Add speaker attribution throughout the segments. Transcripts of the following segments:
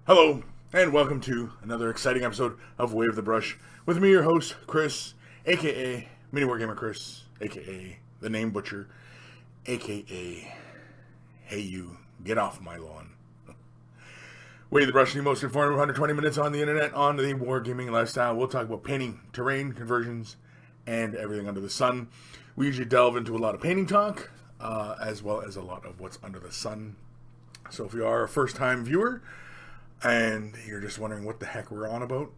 Speaker 1: Hello, and welcome to another exciting episode of Way of the Brush with me, your host, Chris, aka Mini Wargamer Chris, aka The Name Butcher, aka Hey You, Get Off My Lawn. Way of the Brush, the most informative 120 minutes on the internet on the wargaming lifestyle. We'll talk about painting, terrain, conversions, and everything under the sun. We usually delve into a lot of painting talk, as well as a lot of what's under the sun. So if you are a first-time viewer, and you're just wondering what the heck we're on about,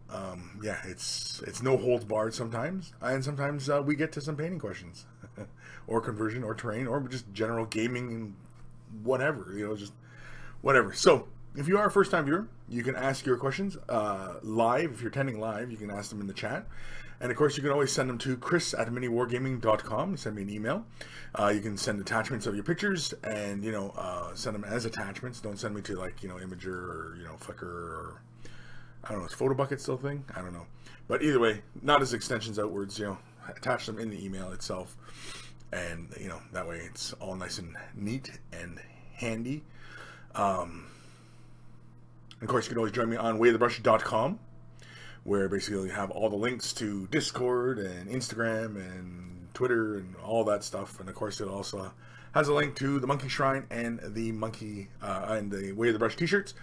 Speaker 1: yeah, it's no holds barred sometimes, and sometimes we get to some painting questions, or conversion, or terrain, or just general gaming and whatever, just whatever. So if you are a first time viewer, you can ask your questions live. If you're attending live, you can ask them in the chat. And of course, you can always send them to chris@miniwargaming.com. Send me an email. You can send attachments of your pictures, and send them as attachments. Don't send me to Imager or Flickr or I don't know. Is PhotoBucket still a thing? I don't know. But either way, not as extensions outwards. Attach them in the email itself, and that way it's all nice and neat and handy. Of course, you can always join me on wayofthebrush.com. where basically you have all the links to Discord and Instagram and Twitter and all that stuff. And of course, it also has a link to the Monkey Shrine and the Monkey and the Way of the Brush t-shirts.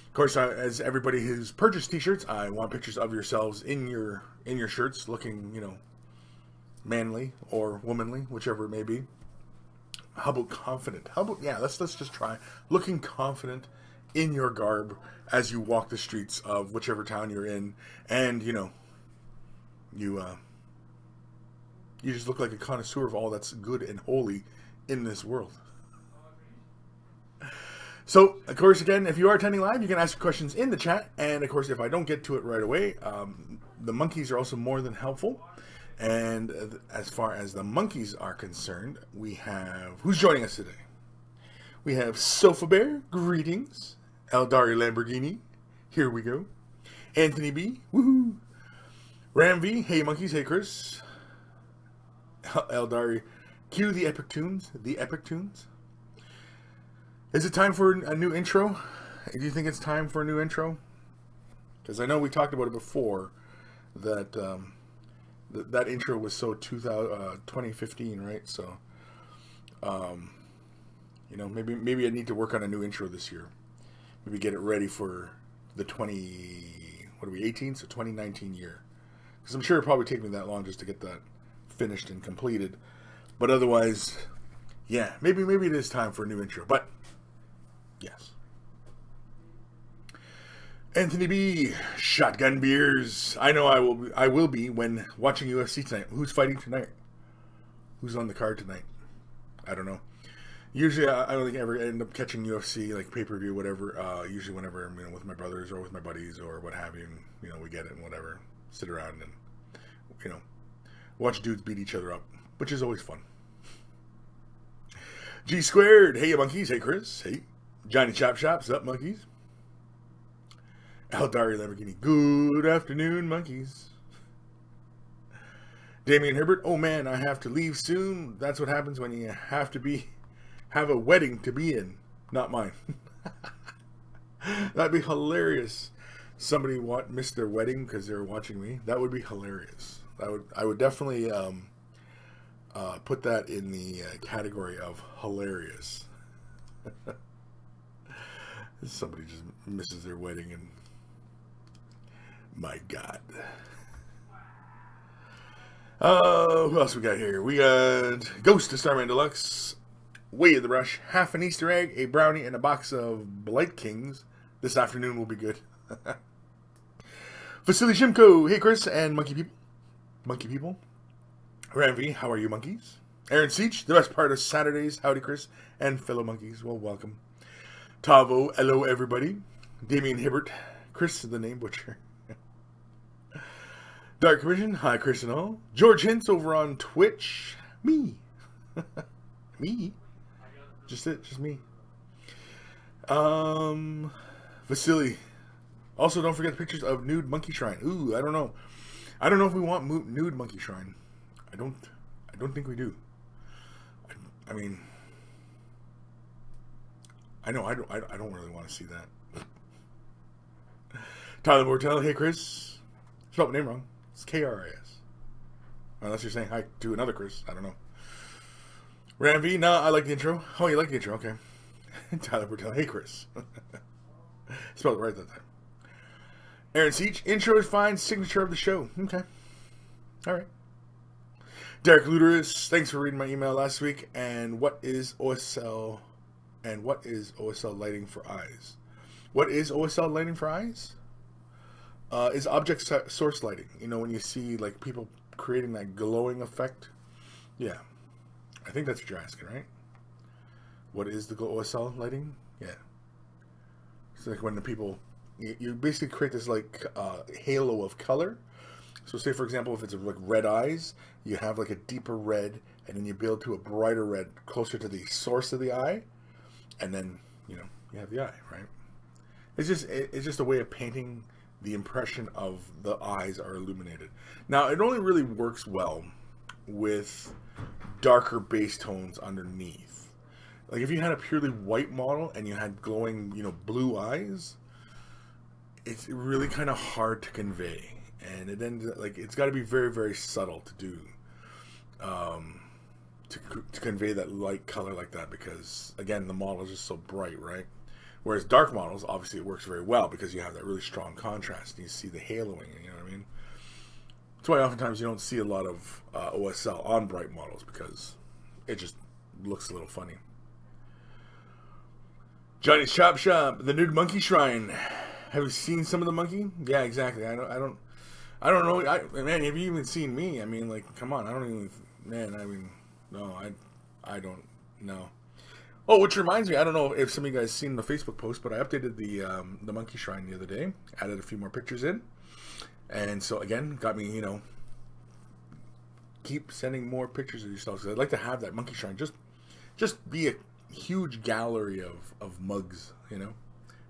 Speaker 1: Of course, as everybody who's purchased t-shirts, I want pictures of yourselves in your shirts, looking manly or womanly, whichever it may be. How about confident? Let's just try looking confident in your garb as you walk the streets of whichever town you're in, and you just look like a connoisseur of all that's good and holy in this world. So, of course, again, if you are attending live, you can ask questions in the chat, and of course, if I don't get to it right away, the monkeys are also more than helpful. And as far as the monkeys are concerned, we have who's joining us today. We have Sofa Bear, greetings. Eldari Lamborghini, here we go. Anthony B, woohoo. Ram V, hey monkeys, hey Chris. Eldari, cue the epic tunes, Is it time for a new intro? Do you think it's time for a new intro? Because I know we talked about it before, that that intro was so 2015, right? So, maybe I need to work on a new intro this year. Maybe get it ready for the 2018, so 2019 year. Because I'm sure it'll probably take me that long just to get that finished and completed. But otherwise, yeah, maybe it is time for a new intro. But, yes. Anthony B, shotgun beers. I know I will be when watching UFC tonight. Who's fighting tonight? Who's on the card tonight? I don't know. Usually, I don't think I ever end up catching UFC, like pay-per-view, whatever. Usually whenever I'm, with my brothers or with my buddies or what have you, and, we get it and whatever. Sit around and, watch dudes beat each other up, which is always fun. G Squared, hey, monkeys. Hey, Chris. Hey. Johnny Chop Shops, up, monkeys. Eldari Lamborghini, good afternoon, monkeys. Damian Herbert, oh man, I have to leave soon. That's what happens when you have a wedding to be in. Not mine. That'd be hilarious. Somebody missed their wedding because they were watching me. That would be hilarious. I would definitely put that in the category of hilarious. Somebody just misses their wedding, and my God. Who else we got here? We got Ghost of Starman Deluxe, Way of the Brush, half an Easter egg, a brownie, and a box of Blight Kings. This afternoon will be good. Vasily Shimko, hey Chris and Monkey People. Ram V, how are you monkeys? Aaron Seach, the best part of Saturdays. Howdy, Kris, and fellow monkeys. Well, welcome. Tavo, hello, everybody. Damien Hibbert, Kris, the name butcher. Dark Vision, hi, Kris and all. George Hintz over on Twitch. Me. Me. Just me. Vasily. Also, don't forget the pictures of nude monkey shrine. Ooh, I don't know. I don't know if we want nude monkey shrine. I don't think we do. I mean, I know I don't really want to see that. Tyler Bortel, hey Kris. Spelled my name wrong. It's Kris. Unless you're saying hi to another Kris. I don't know. Ram V, nah, I like the intro. Oh, you like the intro? Okay. Tyler Bortel, hey Kris. Spelled it right that time. Aaron Seach, intro is fine, signature of the show. Okay. Alright. Derek Luderus, thanks for reading my email last week. And what is OSL lighting for eyes? What is OSL lighting for eyes? Is object source lighting. You know, when you see like people creating that glowing effect. Yeah. I think that's what you're asking, right? What is the OSL lighting? Yeah. It's like when the people... You basically create this like halo of color. So say for example, if it's like red eyes, you have like a deeper red, and then you build to a brighter red closer to the source of the eye, and then you have the eye, right? It's just a way of painting the impression of the eyes are illuminated. Now it only really works well with darker base tones underneath. Like if you had a purely white model and you had glowing, blue eyes, it's really kind of hard to convey, and it ends like it's got to be very, very subtle to do, to convey that light color like that, because again the model is just so bright, right? Whereas dark models, obviously, it works very well because you have that really strong contrast and you see the haloing. You know what I mean? That's why oftentimes you don't see a lot of OSL on bright models, because it just looks a little funny. Johnny's Chop Shop, the nude monkey shrine. Have you seen some of the monkey? Yeah, exactly. I don't know. Man, have you even seen me? I mean, like, come on. I don't even. Man, I mean, no, I don't know. Oh, which reminds me, I don't know if some of you guys seen the Facebook post, but I updated the monkey shrine the other day. Added a few more pictures in, and so again, got me. Keep sending more pictures of yourselves. I'd like to have that monkey shrine just be a huge gallery of mugs.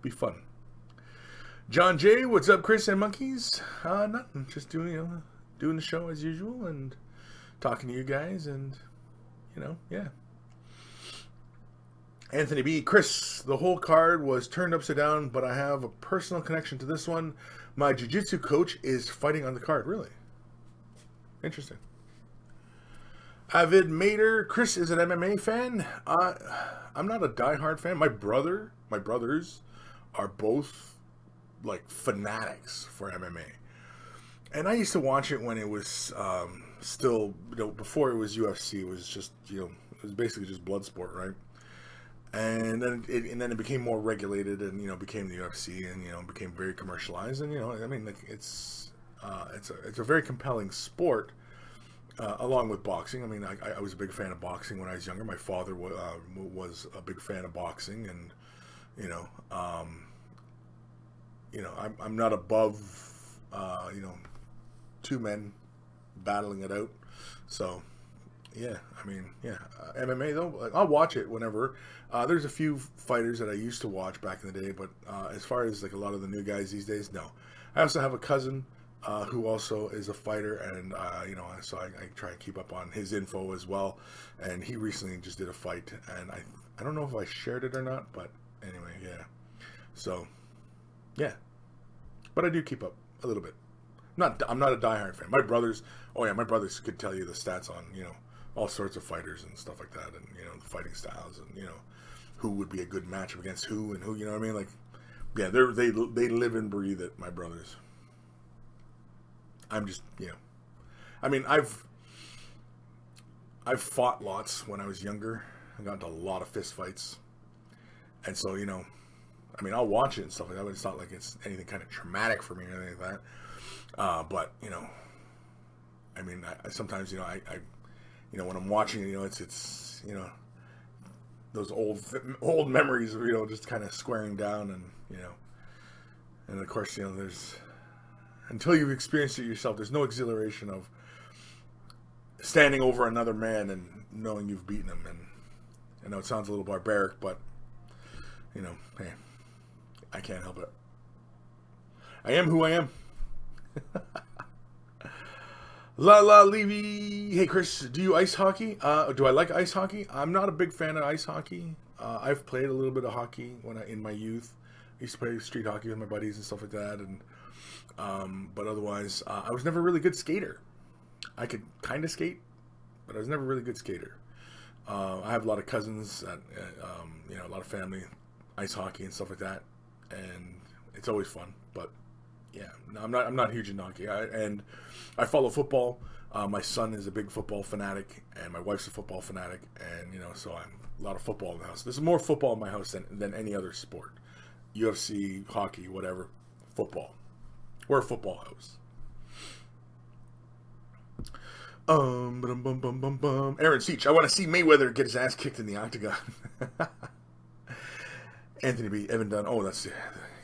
Speaker 1: Be fun. John J, what's up, Kris and monkeys? Nothing. Just doing the show as usual and talking to you guys, and yeah. Anthony B, Kris, the whole card was turned upside down, but I have a personal connection to this one. My jiu-jitsu coach is fighting on the card. Really interesting. Avid Mater, Kris is an MMA fan. I'm not a diehard fan. My brothers are both like fanatics for MMA, and I used to watch it when it was still, before it was UFC. It was just, it was basically just blood sport, right? And then it became more regulated, and became the UFC, and became very commercialized, and I mean, like it's a very compelling sport, along with boxing. I mean, I was a big fan of boxing when I was younger. My father was a big fan of boxing, and I'm not above, two men battling it out. So, yeah, I mean, yeah, MMA though, I'll watch it whenever. There's a few fighters that I used to watch back in the day, but as far as like a lot of the new guys these days, no. I also have a cousin who also is a fighter, and so I try and keep up on his info as well. And he recently just did a fight, and I don't know if I shared it or not, but anyway, yeah. So. Yeah, but I do keep up a little bit. I'm not a diehard fan. My brothers could tell you the stats on all sorts of fighters and stuff like that, and the fighting styles, and who would be a good matchup against who, and who, what I mean? Like, yeah, they live and breathe it. My brothers. I'm just I mean, I've fought lots when I was younger. I got into a lot of fist fights, and so I mean, I'll watch it and stuff like that, but it's not like it's anything kind of traumatic for me or anything like that. But, I mean, I sometimes, you know, when I'm watching it, you know, it's you know, those old memories of, you know, just kind of squaring down, and you know, and of course, you know, there's, until you've experienced it yourself, there's no exhilaration of standing over another man and knowing you've beaten him. And I know it sounds a little barbaric, but you know, hey, I can't help it. I am who I am. La La Levy. Hey Chris, do you ice hockey? Do I like ice hockey? I'm not a big fan of ice hockey. I've played a little bit of hockey in my youth. I used to play street hockey with my buddies and stuff like that, and but otherwise, I was never a really good skater. I could kind of skate, but I was never a really good skater. I have a lot of cousins that, you know, a lot of family, ice hockey and stuff like that, and it's always fun. But yeah, no, I'm not huge in hockey. And I follow football. My son is a big football fanatic, and my wife's a football fanatic, and you know, so I'm a lot of football in the house. There's more football in my house than any other sport. UFC, hockey, whatever, football. We're a football house. Aaron Seach, I want to see Mayweather get his ass kicked in the octagon. Anthony B. Evan Dunn. Oh, that's the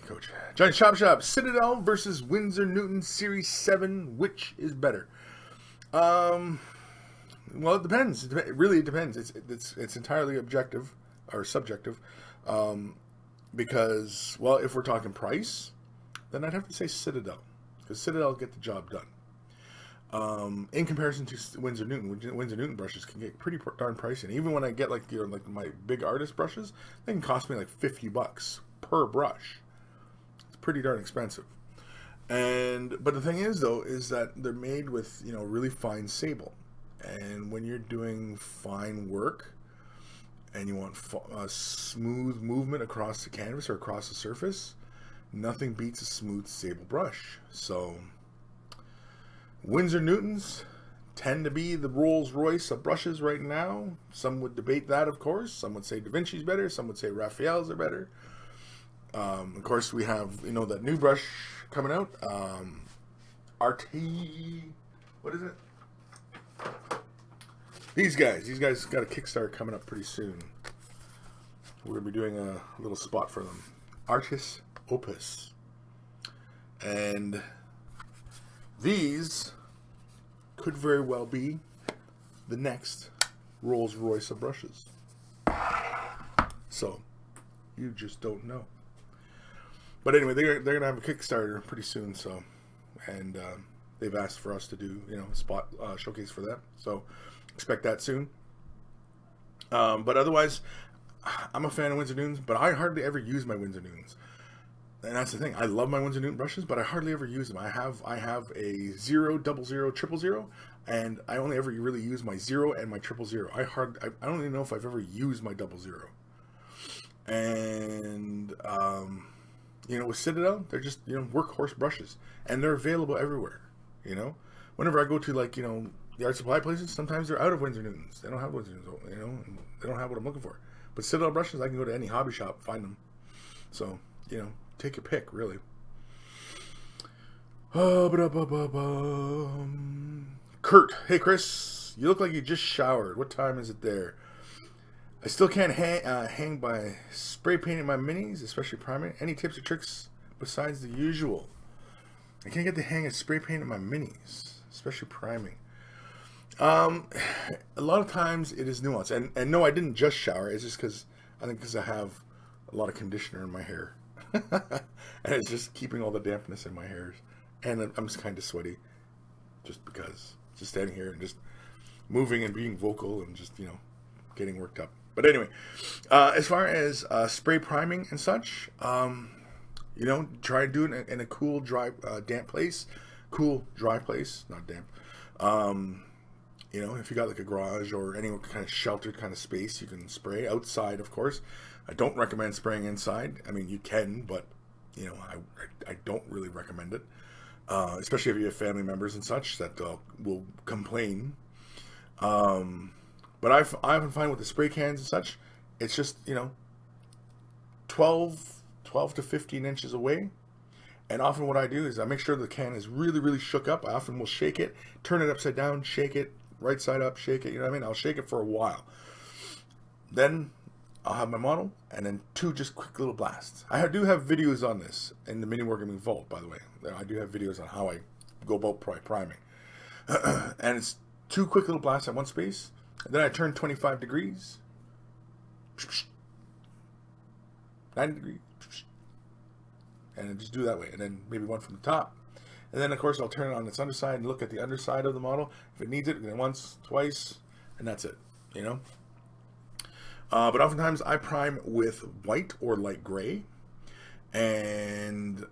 Speaker 1: coach. Giant Shop, Citadel versus Windsor Newton Series 7. Which is better? Well, it depends. It really depends. It's entirely objective or subjective. Because, well, if we're talking price, then I'd have to say Citadel, because Citadel get the job done. In comparison to Windsor Newton brushes can get pretty darn pricey. And even when I get like my big artist brushes, they can cost me like $50 per brush. It's pretty darn expensive. But the thing is though, is that they're made with, you know, really fine sable, and when you're doing fine work and you want a smooth movement across the canvas or across the surface, nothing beats a smooth sable brush. So Windsor Newtons tend to be the Rolls Royce of brushes right now. Some would debate that, of course. Some would say Da Vinci's better. Some would say Raphael's are better. Of course, we have, you know, that new brush coming out. RT, what is it? These guys got a Kickstarter coming up pretty soon. We're going to be doing a little spot for them. Artis Opus. And these could very well be the next Rolls Royce of brushes. So, you just don't know. But anyway, they're going to have a Kickstarter pretty soon, so, and they've asked for us to do, you know, a spot showcase for that. So, expect that soon. But otherwise, I'm a fan of Windsor Newtons, but I hardly ever use my Windsor Newtons. And that's the thing. I love my Windsor Newton brushes, but I hardly ever use them. I have a 0, 00, 000, and I only ever really use my 0 and my 000. I don't even know if I've ever used my 00. And you know, with Citadel, they're just, you know, workhorse brushes, and they're available everywhere. You know, whenever I go to, like, you know, the art supply places, sometimes they're out of Windsor Newtons. They don't have Windsor Newtons, you know, and they don't have what I'm looking for. But Citadel brushes, I can go to any hobby shop, find them. So, you know, take your pick, really. Kurt, hey Chris, you look like you just showered. What time is it there? I still can't hang by spray painting my minis, especially priming. Any tips or tricks besides the usual? I can't get the hang of spray painting my minis, especially priming. A lot of times it is nuance, and no, I didn't just shower. It's just because I have a lot of conditioner in my hair, and it's just keeping all the dampness in my hairs, and I'm just kind of sweaty, just because just standing here and just moving and being vocal and just, you know, getting worked up. But anyway, as far as spray priming and such, you know, try to do it in a cool, dry, damp place. Cool, dry place, not damp. You know, if you got like a garage or any kind of sheltered kind of space, you can spray outside, of course. I don't recommend spraying inside. I mean, you can, but, you know, I don't really recommend it. Especially if you have family members and such that will complain. But I often find with the spray cans and such, it's just, you know, 12 to 15 inches away. And often what I do is I make sure the can is really, really shook up. I often will shake it, turn it upside down, shake it, right side up, shake it, you know what I mean? I'll shake it for a while. Then I'll have my model, and then 2 just quick little blasts. I do have videos on this in the Mini Wargaming Vault, by the way. I do have videos on how I go about priming. And it's 2 quick little blasts at one space. And then I turn 25 degrees. 90 degrees. And I just do that way. And then maybe 1 from the top. And then, of course, I'll turn it on its underside and look at the underside of the model. If it needs it, then once, twice, and that's it, you know? But oftentimes I prime with white or light gray. And,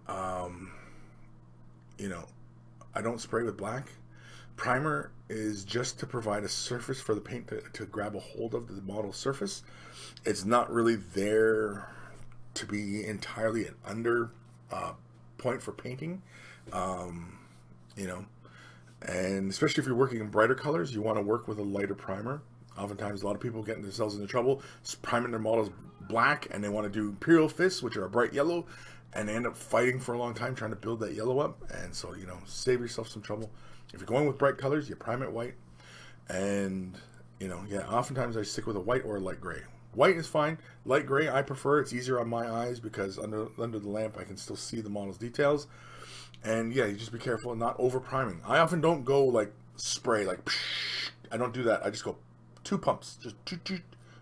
Speaker 1: you know, I don't spray with black. Primer is just to provide a surface for the paint to grab a hold of the model surface. It's not really there to be entirely an under point for painting. You know, and especially if you're working in brighter colors, you want to work with a lighter primer. Oftentimes, a lot of people get themselves into trouble priming their models black, and they want to do Imperial Fists, which are a bright yellow, and they end up fighting for a long time trying to build that yellow up. And so, you know, save yourself some trouble. If you're going with bright colors, you prime it white. And, you know, yeah, oftentimes I stick with a white or a light gray. White is fine. Light gray, I prefer. It's easier on my eyes because under the lamp, I can still see the model's details. And yeah, you just be careful and not over priming. I often don't go like spray, like psh, I don't do that. I just go 2 pumps, just toot toot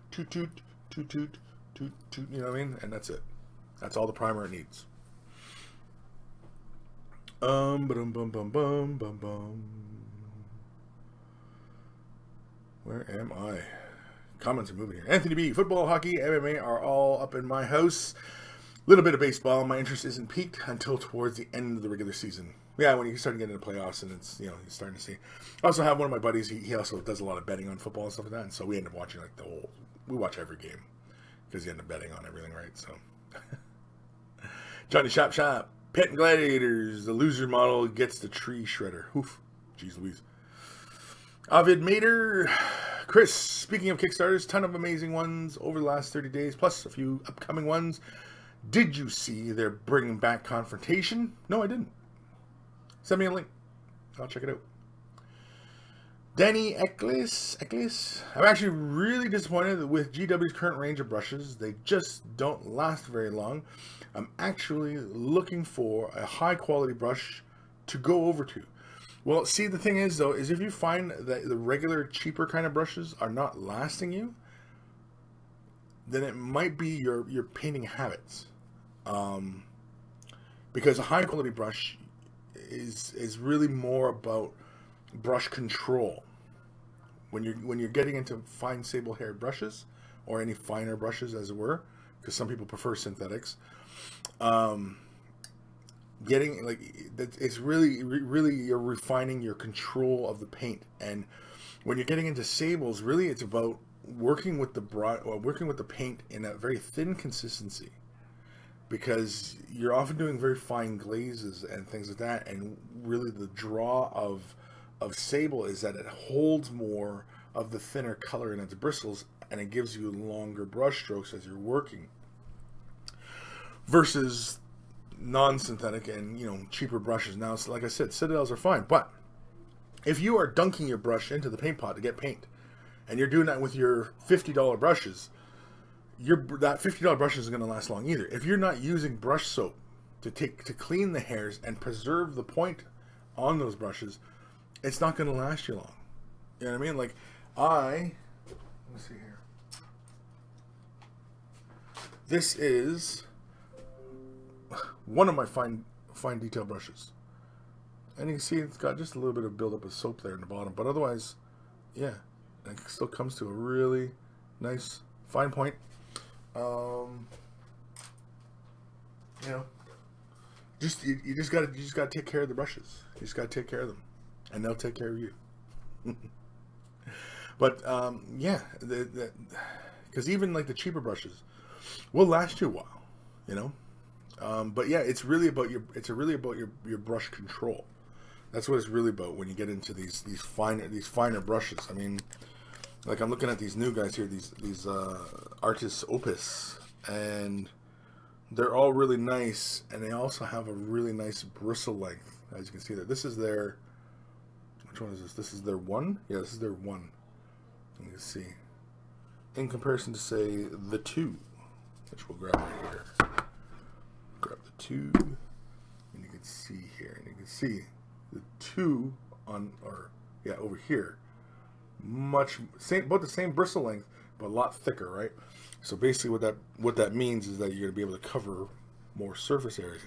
Speaker 1: toot toot toot toot toot toot. You know what I mean? And that's it. That's all the primer it needs. Bum bum bum bum bum bum. Where am I? Comments are moving here. Anthony B. Football, hockey, MMA are all up in my house. Little bit of baseball. My interest isn't peaked until towards the end of the regular season. Yeah, when you start getting into playoffs and it's, you know, you're starting to see. I also have one of my buddies. He also does a lot of betting on football and stuff like that. And so we end up watching like we watch every game because you end up betting on everything, right? So Johnny Shop, Pet and Gladiators. The loser model gets the tree shredder. Oof. Jeez Louise. Ovid Mater. Kris, speaking of Kickstarters, ton of amazing ones over the last 30 days, plus a few upcoming ones. Did you see they're bringing back Confrontation? No, I didn't. Send me a link. I'll check it out. Danny Eccles. I'm actually really disappointed with GW's current range of brushes. They just don't last very long. I'm actually looking for a high quality brush to go over to. Well, see, the thing is, though, is if you find that the regular, cheaper kind of brushes are not lasting you, then it might be your painting habits. Because a high quality brush is really more about brush control. When you're getting into fine sable haired brushes, or any finer brushes as it were, because some people prefer synthetics, getting like it's really you're refining your control of the paint. And when you're getting into sables, really it's about working with the paint in a very thin consistency, because you're often doing very fine glazes and things like that. And really the draw of sable is that it holds more of the thinner color in its bristles, and it gives you longer brush strokes as you're working, versus non-synthetic and, you know, cheaper brushes. Now, so like I said, Citadels are fine, but if you are dunking your brush into the paint pot to get paint, and you're doing that with your $50 brushes, that $50 brush isn't going to last long either. If you're not using brush soap to clean the hairs and preserve the point on those brushes, it's not going to last you long. You know what I mean? Like let's see here. This is one of my fine detail brushes, and you can see it's got just a little bit of buildup of soap there in the bottom, but otherwise, yeah, it still comes to a really nice fine point. You know, you just gotta take care of the brushes. You just gotta take care of them, and they'll take care of you. But yeah, because even like the cheaper brushes will last you a while, you know. But yeah, it's really about your brush control. That's what it's really about when you get into these finer brushes. I mean, like I'm looking at these new guys here, these Artis Opus, and they're all really nice, and they also have a really nice bristle length, as you can see there. This is their which one is this? This is their 1? Yeah, this is their 1. You can see. In comparison to, say, the 2, which we'll grab right here. Grab the 2, and you can see here, and you can see the 2 on, or yeah, over here, about the same bristle length, but a lot thicker, right? So basically, what that means is that you're gonna be able to cover more surface area.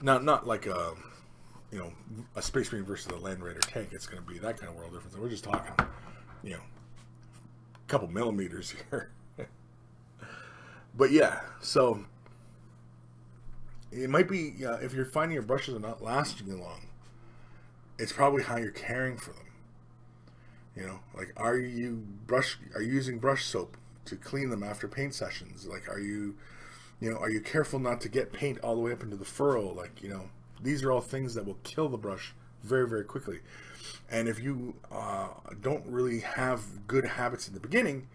Speaker 1: Now, not like a Space Marine versus a Land Raider tank. It's gonna be that kind of world difference. We're just talking, a couple millimeters here. But yeah, so it might be, if you're finding your brushes are not lasting you long, it's probably how you're caring for them. Like, are you using brush soap to clean them after paint sessions? Like, are you careful not to get paint all the way up into the furrow? Like, these are all things that will kill the brush very, very quickly. And if you don't really have good habits in the beginning,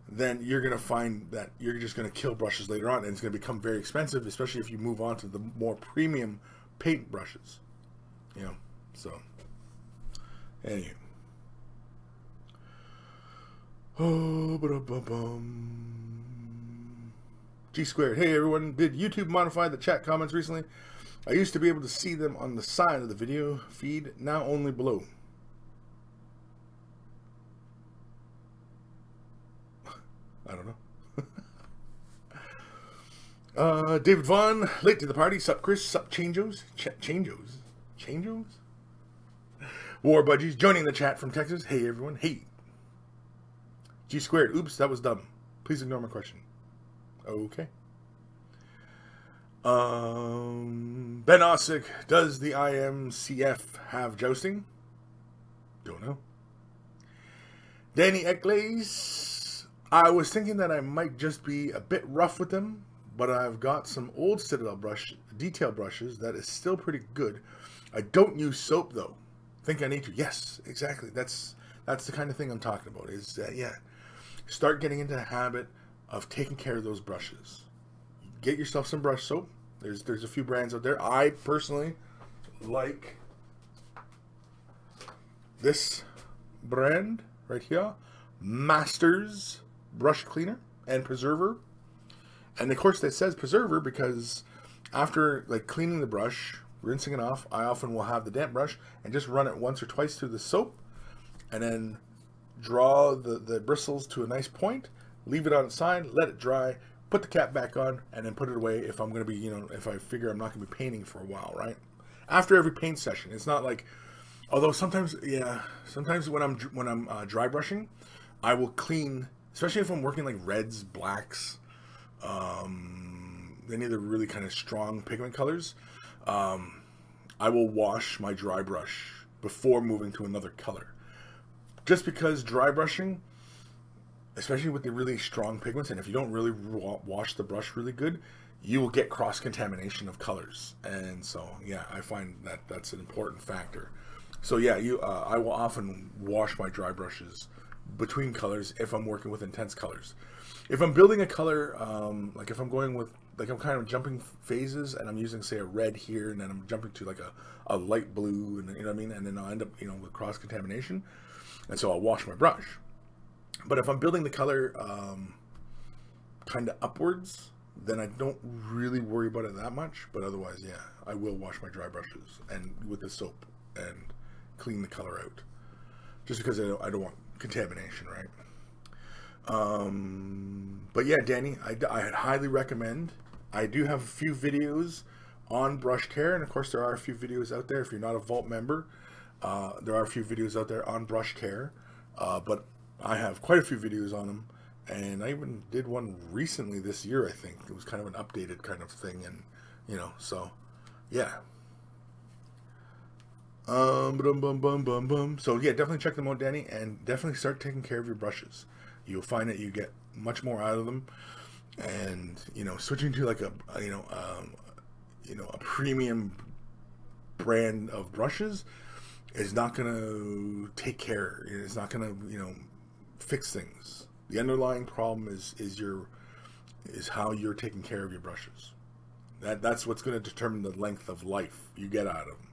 Speaker 1: then you're going to find that you're just going to kill brushes later on, and it's going to become very expensive, especially if you move on to the more premium paint brushes. So anyway. G squared. Hey everyone, did YouTube modify the chat comments recently? I used to be able to see them on the side of the video feed, now only below. I don't know. David Vaughn, late to the party. Sup Chris, sup Changos? Changos? War Budgies, joining the chat from Texas. Hey everyone, hey. G squared, oops, that was dumb. Please ignore my question. Okay. Ben Ossick, does the IMCF have jousting? Don't know. Danny Eccles, I was thinking that I might just be a bit rough with them, but I've got some old Citadel detail brushes that is still pretty good. I don't use soap though. Think I need to. Yes, exactly. That's the kind of thing I'm talking about. Is yeah, start getting into the habit of taking care of those brushes. Get yourself some brush soap. There's a few brands out there. I personally like this brand right here, Masters Brush Cleaner and Preserver. And of course that says preserver because after like cleaning the brush, rinsing it off, I often will have the damp brush and just run it once or twice through the soap and then draw the bristles to a nice point, leave it on its side, let it dry, put the cap back on, and then put it away if I'm going to be, if I figure I'm not going to be painting for a while, right? After every paint session. It's not like, although sometimes, yeah, sometimes when I'm dry brushing, I will clean, especially if I'm working like reds, blacks, any of the really kind of strong pigment colors, I will wash my dry brush before moving to another color. Just because dry brushing, especially with the really strong pigments, and if you don't really wash the brush really good, you will get cross-contamination of colors. And so, yeah, I find that that's an important factor. So, yeah, I will often wash my dry brushes between colors if I'm working with intense colors. If I'm building a color, like if I'm going with, like I'm kind of jumping phases and I'm using, say, a red here, and then I'm jumping to like a light blue, and you know what I mean? And then I'll end up, with cross-contamination. And so I'll wash my brush. But if I'm building the color kind of upwards, then I don't really worry about it that much. But otherwise, yeah, I will wash my dry brushes and with the soap and clean the color out. Just because I don't want contamination, right? But yeah, Danny, I highly recommend. I do have a few videos on brush care, and of course there are a few videos out there. If you're not a Vault member, there are a few videos out there on brush care, but I have quite a few videos on them, and I even did one recently this year. I think it was kind of an updated kind of thing, and so yeah. So yeah, definitely check them out, Danny, and definitely start taking care of your brushes. You'll find that you get much more out of them, and switching to like a premium brand of brushes is not going to take care. It's not going to fix things. The underlying problem is how you're taking care of your brushes. That's what's going to determine the length of life you get out of them.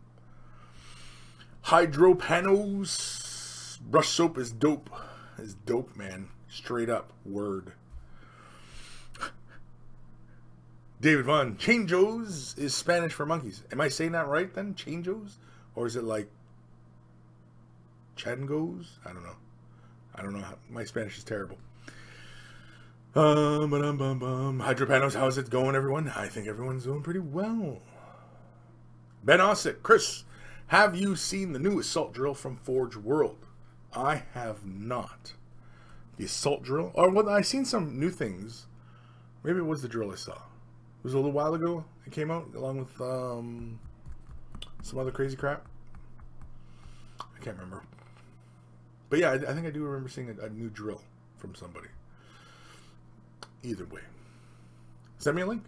Speaker 1: Hydro Panos. Brush soap is dope. Is dope, man. Straight up. Word. David Vaughn. Changos is Spanish for monkeys. Am I saying that right then? Changos? Or is it like Changos? I don't know. I don't know. My Spanish is terrible. Hydropanos, how's it going, everyone? I think everyone's doing pretty well. Ben Ossick. Kris, have you seen the new assault drill from Forge World? I have not. The assault drill? Or well, I've seen some new things. Maybe it was the drill I saw. It was a little while ago. It came out along with some other crazy crap. I can't remember. But yeah, I think I do remember seeing a new drill from somebody. Either way. Send me a link.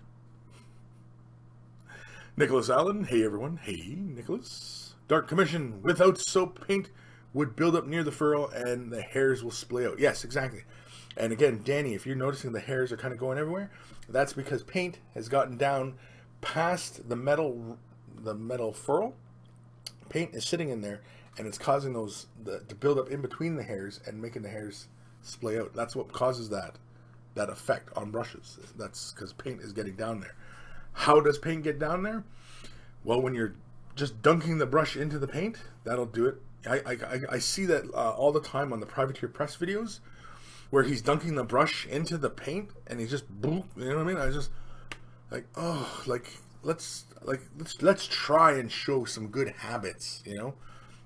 Speaker 1: Nicholas Allen. Hey, everyone. Hey, Nicholas. Dark Commission. Without soap, paint would build up near the furrow and the hairs will splay out. Yes, exactly. And again, Danny, if you're noticing the hairs are kind of going everywhere, that's because paint has gotten down past the metal furrow. Paint is sitting in there, and it's causing those to build up in between the hairs and making the hairs splay out. That's what causes that effect on brushes. That's because paint is getting down there. How does paint get down there? Well, when you're just dunking the brush into the paint, that'll do it. I see that all the time on the Privateer Press videos, where he's dunking the brush into the paint and he's just boop, you know what I mean? I just like, oh, let's try and show some good habits, you know?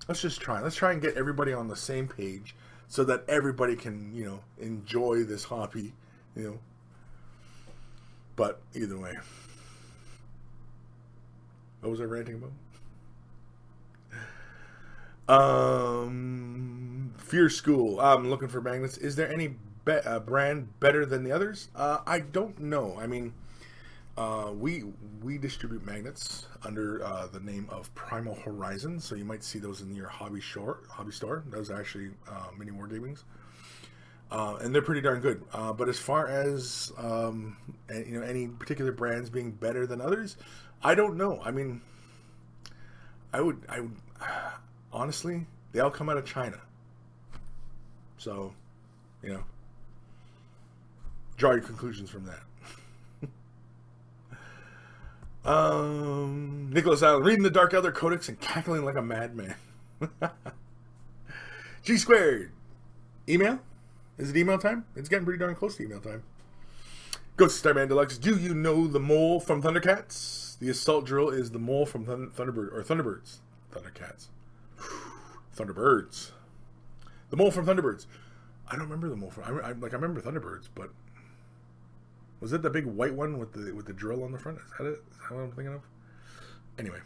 Speaker 1: Let's try and get everybody on the same page so that everybody can, you know, enjoy this hobby, you know. But either way, what was I ranting about? Fear School. I'm looking for magnets. Is there any brand better than the others? I don't know. I mean, we distribute magnets under the name of Primal Horizon, so you might see those in your hobby store. Those are actually mini wargamings, and they're pretty darn good. But as far as you know, any particular brands being better than others, I don't know. I mean, I would honestly, they all come out of China. So, you know, draw your conclusions from that. Nicholas Allen, reading the Dark Elder Codex and cackling like a madman. G squared. Email? Is it email time? It's getting pretty darn close to email time. Ghost Starman Deluxe, do you know the mole from Thundercats? The assault drill is the mole from Thunderbirds. Thundercats. Thunderbirds. The mole from Thunderbirds. I don't remember the mole from. I remember Thunderbirds, but was it the big white one with the drill on the front? Is that it? Is that what I'm thinking of? Anyway,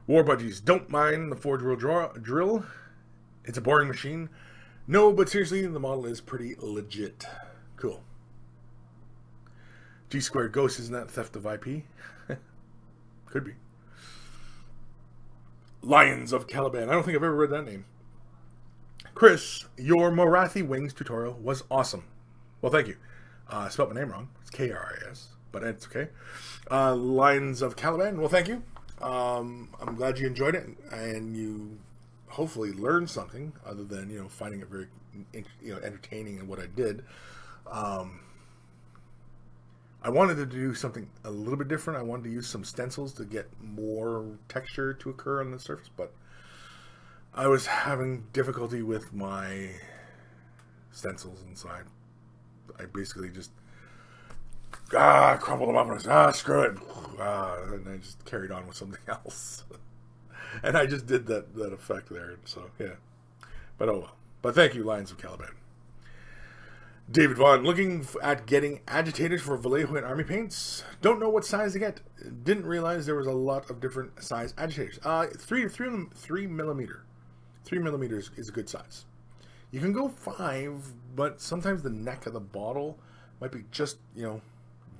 Speaker 1: War Budgies. Don't mind the Forge World drill. It's a boring machine. No, but seriously, the model is pretty legit. Cool. G squared Ghost, isn't that theft of IP? Could be. Lions of Caliban. I don't think I've ever read that name. Kris, your Morathi Wings tutorial was awesome. Well, thank you. I spelled my name wrong. It's K-R-I-S, but it's okay. Lions of Caliban. Well, thank you. I'm glad you enjoyed it and you hopefully learned something other than, you know, finding it very, you know, entertaining in what I did. I wanted to do something a little bit different. I wanted to use some stencils to get more texture to occur on the surface, but I was having difficulty with my stencils, and so I basically just crumpled them up and I said, screw it. And I just carried on with something else. And I just did that effect there. So, yeah. But oh well. But thank you, Lions of Caliban. David Vaughn, looking at getting agitated for Vallejo and Army paints. Don't know what size to get. Didn't realize there was a lot of different size agitators. 3 millimeter. 3 millimeters is a good size. You can go 5, but sometimes the neck of the bottle might be just, you know,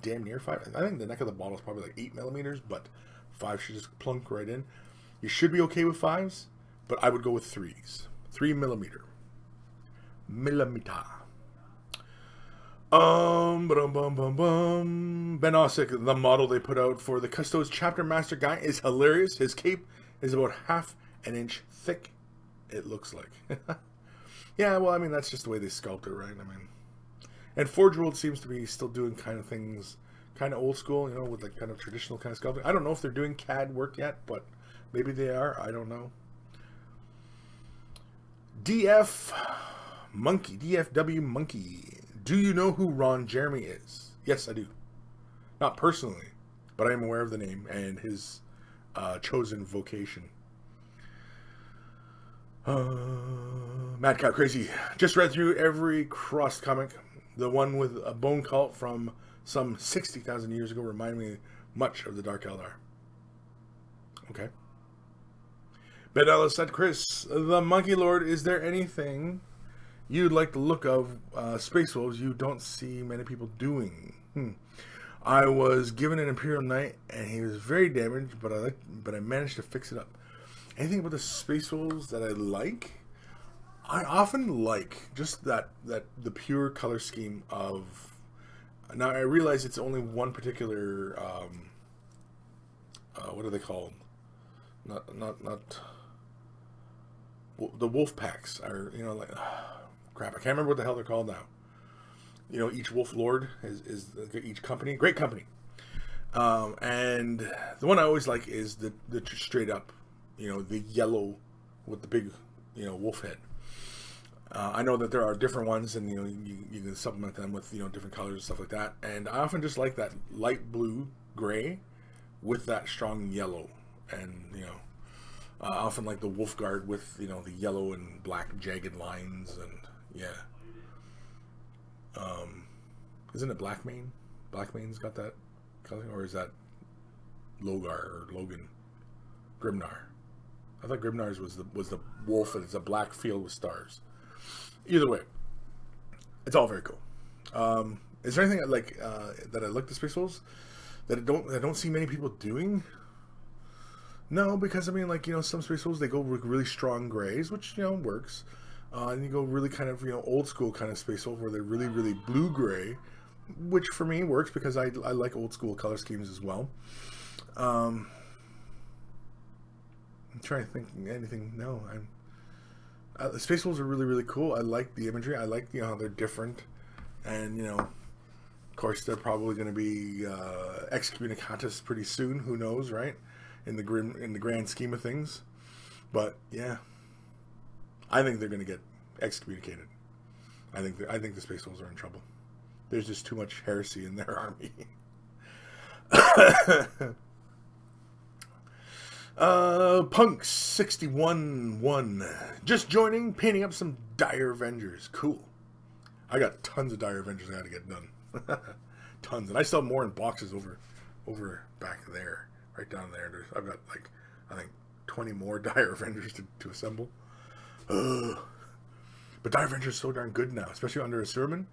Speaker 1: damn near 5. I think the neck of the bottle is probably like 8 millimeters, but 5 should just plunk right in. You should be okay with 5s, but I would go with 3s. 3 millimeter. Millimeter. Ben Ossick, the model they put out for the Custos Chapter Master guy is hilarious. His cape is about half an inch thick, it looks like. Yeah, well, I mean, that's just the way they sculpt it, right? I mean, and Forge World seems to be still doing kind of things, kind of old school, you know, with like kind of traditional kind of sculpting. I don't know if they're doing CAD work yet, but maybe they are. I don't know. DFW Monkey. Do you know who Ron Jeremy is? Yes, I do. Not personally, but I am aware of the name and his chosen vocation. Madcap Crazy. Just read through every Crossed comic. The one with a bone cult from some 60,000 years ago reminded me much of the Dark Eldar. Okay. Ben Ellis said, Chris, the Monkey Lord, is there anything you'd like the look of Space Wolves you don't see many people doing? I was given an Imperial Knight and he was very damaged, but I managed to fix it up. Anything about the Space Wolves that I like? I often like just the pure color scheme of. Now I realize it's only one particular. What are they called? Not the wolf packs are, you know, like crap. I can't remember what the hell they're called now. You know, each wolf lord is each company, great company. And the one I always like is the straight up, you know, the yellow with the big, you know, wolf head. I know that there are different ones, and you know, you can supplement them with, you know, different colors and stuff like that. And I often just like that light blue gray with that strong yellow, and you know, I often like the wolf guard with, you know, the yellow and black jagged lines, and yeah. Isn't it Blackmane? Blackmane's got that color, or is that Logar or Logan? Grimnar. I thought Grimnar's was the wolf, and it's a black field with stars. Either way, it's all very cool. Is there anything like that I like the Space Wolves that I don't see many people doing? No, because I mean, like, you know, some Space Wolves, they go with really strong grays, which, you know, works. And you go really kind of, you know, old school kind of Space Wolf where they're really, really blue gray, which for me works because I like old school color schemes as well. I'm trying to think anything. No, the Space Wolves are really, really cool. I like the imagery. I like, you know, how they're different, and you know, of course, they're probably going to be excommunicatus pretty soon. Who knows, right? In the grand scheme of things, but yeah, I think they're going to get excommunicated. I think the Space Wolves are in trouble. There's just too much heresy in their army. Punk 61-1 just joining, painting up some Dire Avengers. Cool. I got tons of Dire Avengers I got to get done. Tons, and I still have more in boxes over back there, right down there. I've got like, I think 20 more Dire Avengers to assemble. But Dire Avengers is so darn good now, especially under a sermon.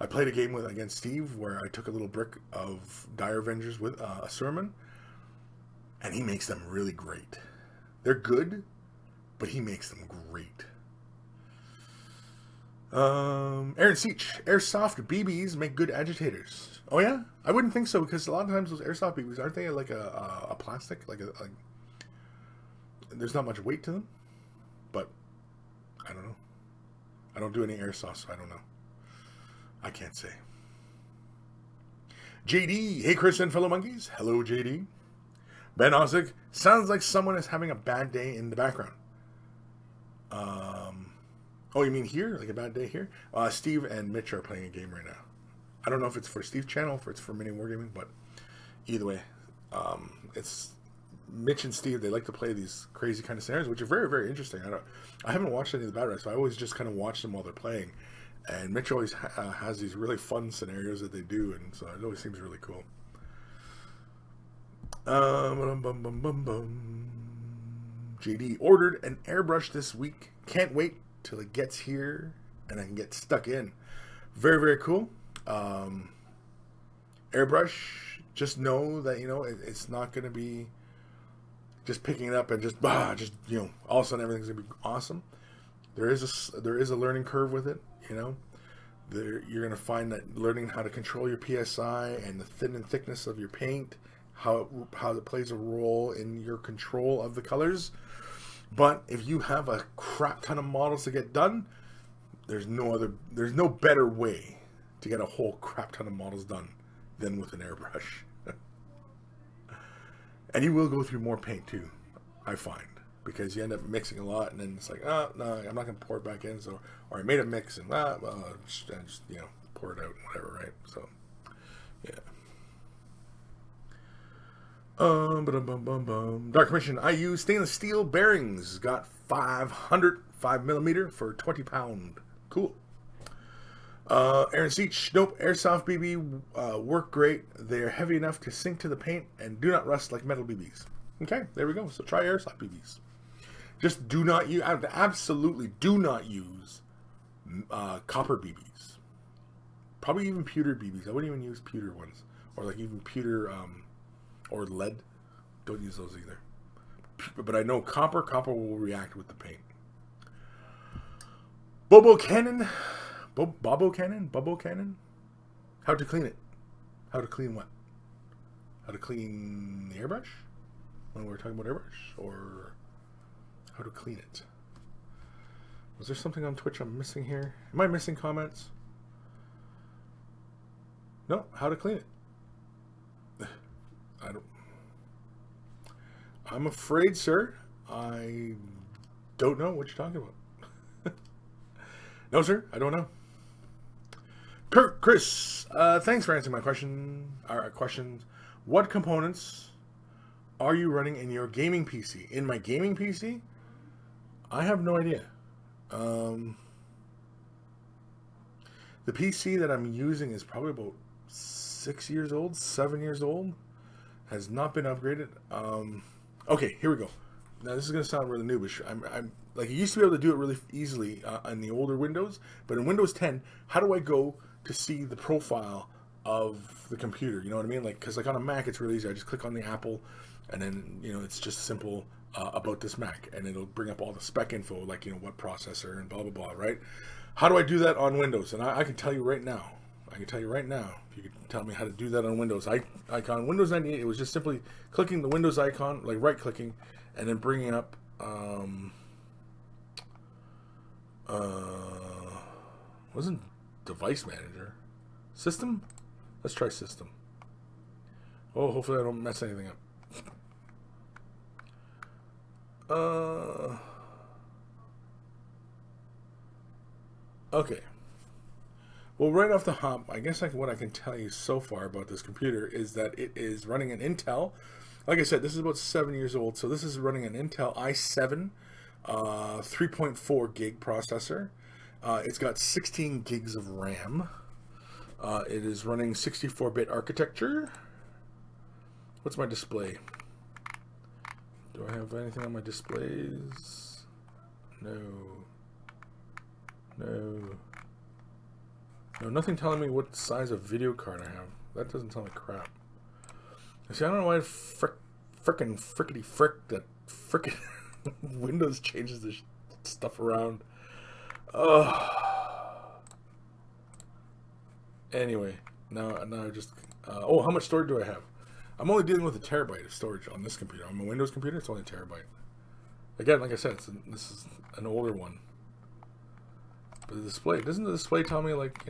Speaker 1: I played a game against Steve where I took a little brick of Dire Avengers with a sermon, and he makes them really great. They're good, but he makes them great. Aaron Seach, airsoft BBs make good agitators. Oh yeah? I wouldn't think so, because a lot of times those airsoft BBs, aren't they like a plastic? Like there's not much weight to them? But I don't know. I don't do any airsoft, so I don't know. I can't say. JD, hey Chris and fellow monkeys. Hello JD. Ben Osig, sounds like someone is having a bad day in the background. Oh, you mean here? Like a bad day here? Steve and Mitch are playing a game right now. I don't know if it's for Steve's channel, if it's for Mini Wargaming, but either way, it's Mitch and Steve. They like to play these crazy kind of scenarios, which are very, very interesting. I haven't watched any of the battle racks, so I always just kind of watch them while they're playing. And Mitch always has these really fun scenarios that they do, and so it always seems really cool. JD ordered an airbrush this week. Can't wait till it gets here and I can get stuck in. Very, very cool. Airbrush, just know that, you know, it's not going to be just picking it up and just, you know, all of a sudden everything's going to be awesome. There is a learning curve with it, you know. You're going to find that learning how to control your PSI and the thin and thickness of your paint, how it plays a role in your control of the colors. But if you have a crap ton of models to get done, there's no better way to get a whole crap ton of models done than with an airbrush. And you will go through more paint too, I find, because you end up mixing a lot, and then it's like, oh no, I'm not gonna pour it back in. So, or I made a mix and just pour it out, whatever, right? So, yeah. Dark Commission. I use stainless steel bearings. Got 5 millimeter for £20. Cool. Aaron Seach. Nope. Airsoft BB work great. They are heavy enough to sink to the paint and do not rust like metal BBs. Okay, there we go. So try airsoft BBs. Just do not use. Absolutely do not use copper BBs. Probably even pewter BBs. I wouldn't even use pewter ones, or like even pewter or lead. Don't use those either. But I know copper will react with the paint. Bobo Cannon. Bobo Cannon? How to clean it? How to clean what? How to clean the airbrush? When we were talking about airbrush? Or how to clean it? Was there something on Twitch I'm missing here? Am I missing comments? No, how to clean it. I'm afraid, sir, I don't know what you're talking about. No, sir, I don't know. Kris, thanks for answering my questions. What components are you running in your gaming PC? In my gaming PC? I have no idea. The PC that I'm using is probably about 6 years old, 7 years old. Has not been upgraded. Okay, here we go. Now this is going to sound really noobish. I'm like, you used to be able to do it really easily on the older Windows, but in Windows 10, how do I go to see the profile of the computer? You know what I mean? Like, because like on a Mac, it's really easy. I just click on the Apple, and then it's just simple about this Mac, and it'll bring up all the spec info, like what processor and blah blah blah, right? How do I do that on Windows? And I can tell you right now. If you could tell me how to do that on Windows icon. Windows 98, it was just simply clicking the Windows icon, like right clicking, and then bringing up wasn't device manager, system. Let's try system. Oh, hopefully I don't mess anything up. Okay. Well, right off the hop, I guess what I can tell you so far about this computer is that it is running an Intel. Like I said, this is about 7 years old, so this is running an Intel i7 3.4 gig processor. It's got 16 gigs of RAM. It is running 64-bit architecture. What's my display? Do I have anything on my displays? No, nothing telling me what size of video card I have. That doesn't tell me crap. See, I don't know why frickety frick that frickin' Windows changes this stuff around. Anyway, now I just oh, how much storage do I have? I'm only dealing with a terabyte of storage on this computer. On my Windows computer, it's only a terabyte. Again, like I said, this is an older one. But the display, doesn't the display tell me, like,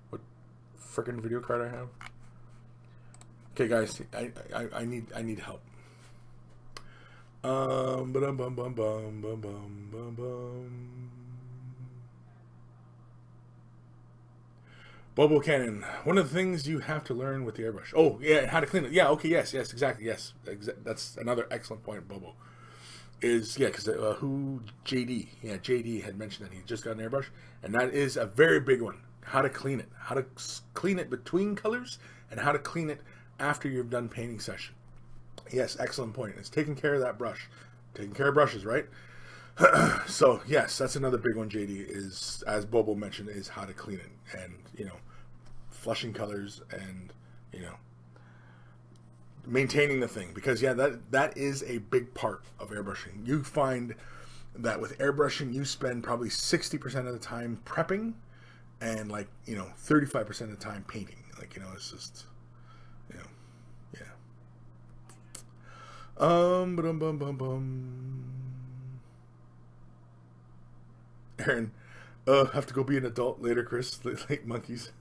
Speaker 1: what frickin' video card I have? Okay, guys, I need help. Bobo Cannon. One of the things you have to learn with the airbrush. Oh, yeah, how to clean it. Yeah, okay, yes, exactly, yes. That's another excellent point, Bobo. Is, yeah, because JD had mentioned that he just got an airbrush, and that is a very big one. How to clean it. How to clean it between colors, and how to clean it after you've done painting session. Yes, excellent point. It's taking care of that brush. Taking care of brushes, right? So, yes, that's another big one, JD, is, as Bobo mentioned, is how to clean it. And, flushing colors and, maintaining the thing. Because, yeah, that is a big part of airbrushing. You find that with airbrushing, you spend probably 60% of the time prepping and, 35% of the time painting. It's just... you know, yeah. Aaron, have to go be an adult later, Chris. Like monkeys.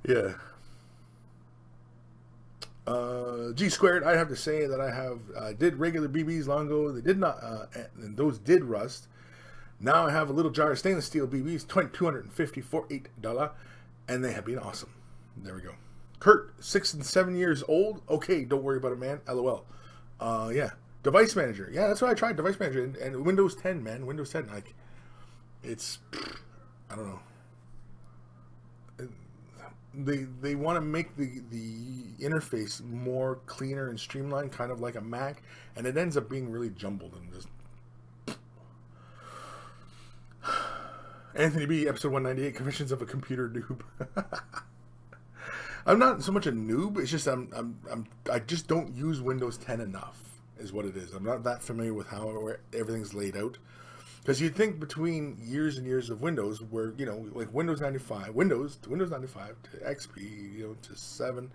Speaker 1: Yeah. G squared. I have to say that I did regular BBs long ago. They did not, and those did rust. Now I have a little jar of stainless steel BBs, $250 for $8, and they have been awesome. There we go. Kurt, 6 and 7 years old. Okay, don't worry about it, man. LOL. Yeah. Device Manager. Yeah, that's what I tried. Device Manager and Windows 10, man. Windows 10. Like, it's, I don't know. They want to make the interface more cleaner and streamlined, kind of like a Mac, and it ends up being really jumbled and just. Anthony B, episode 198, Confessions of a Computer Noob. I'm not so much a noob. It's just I just don't use Windows 10 enough, is what it is. I'm not that familiar with how everything's laid out. Because you'd think between years and years of Windows, where, you know, like Windows 95 to Windows 95 to XP, you know, to 7,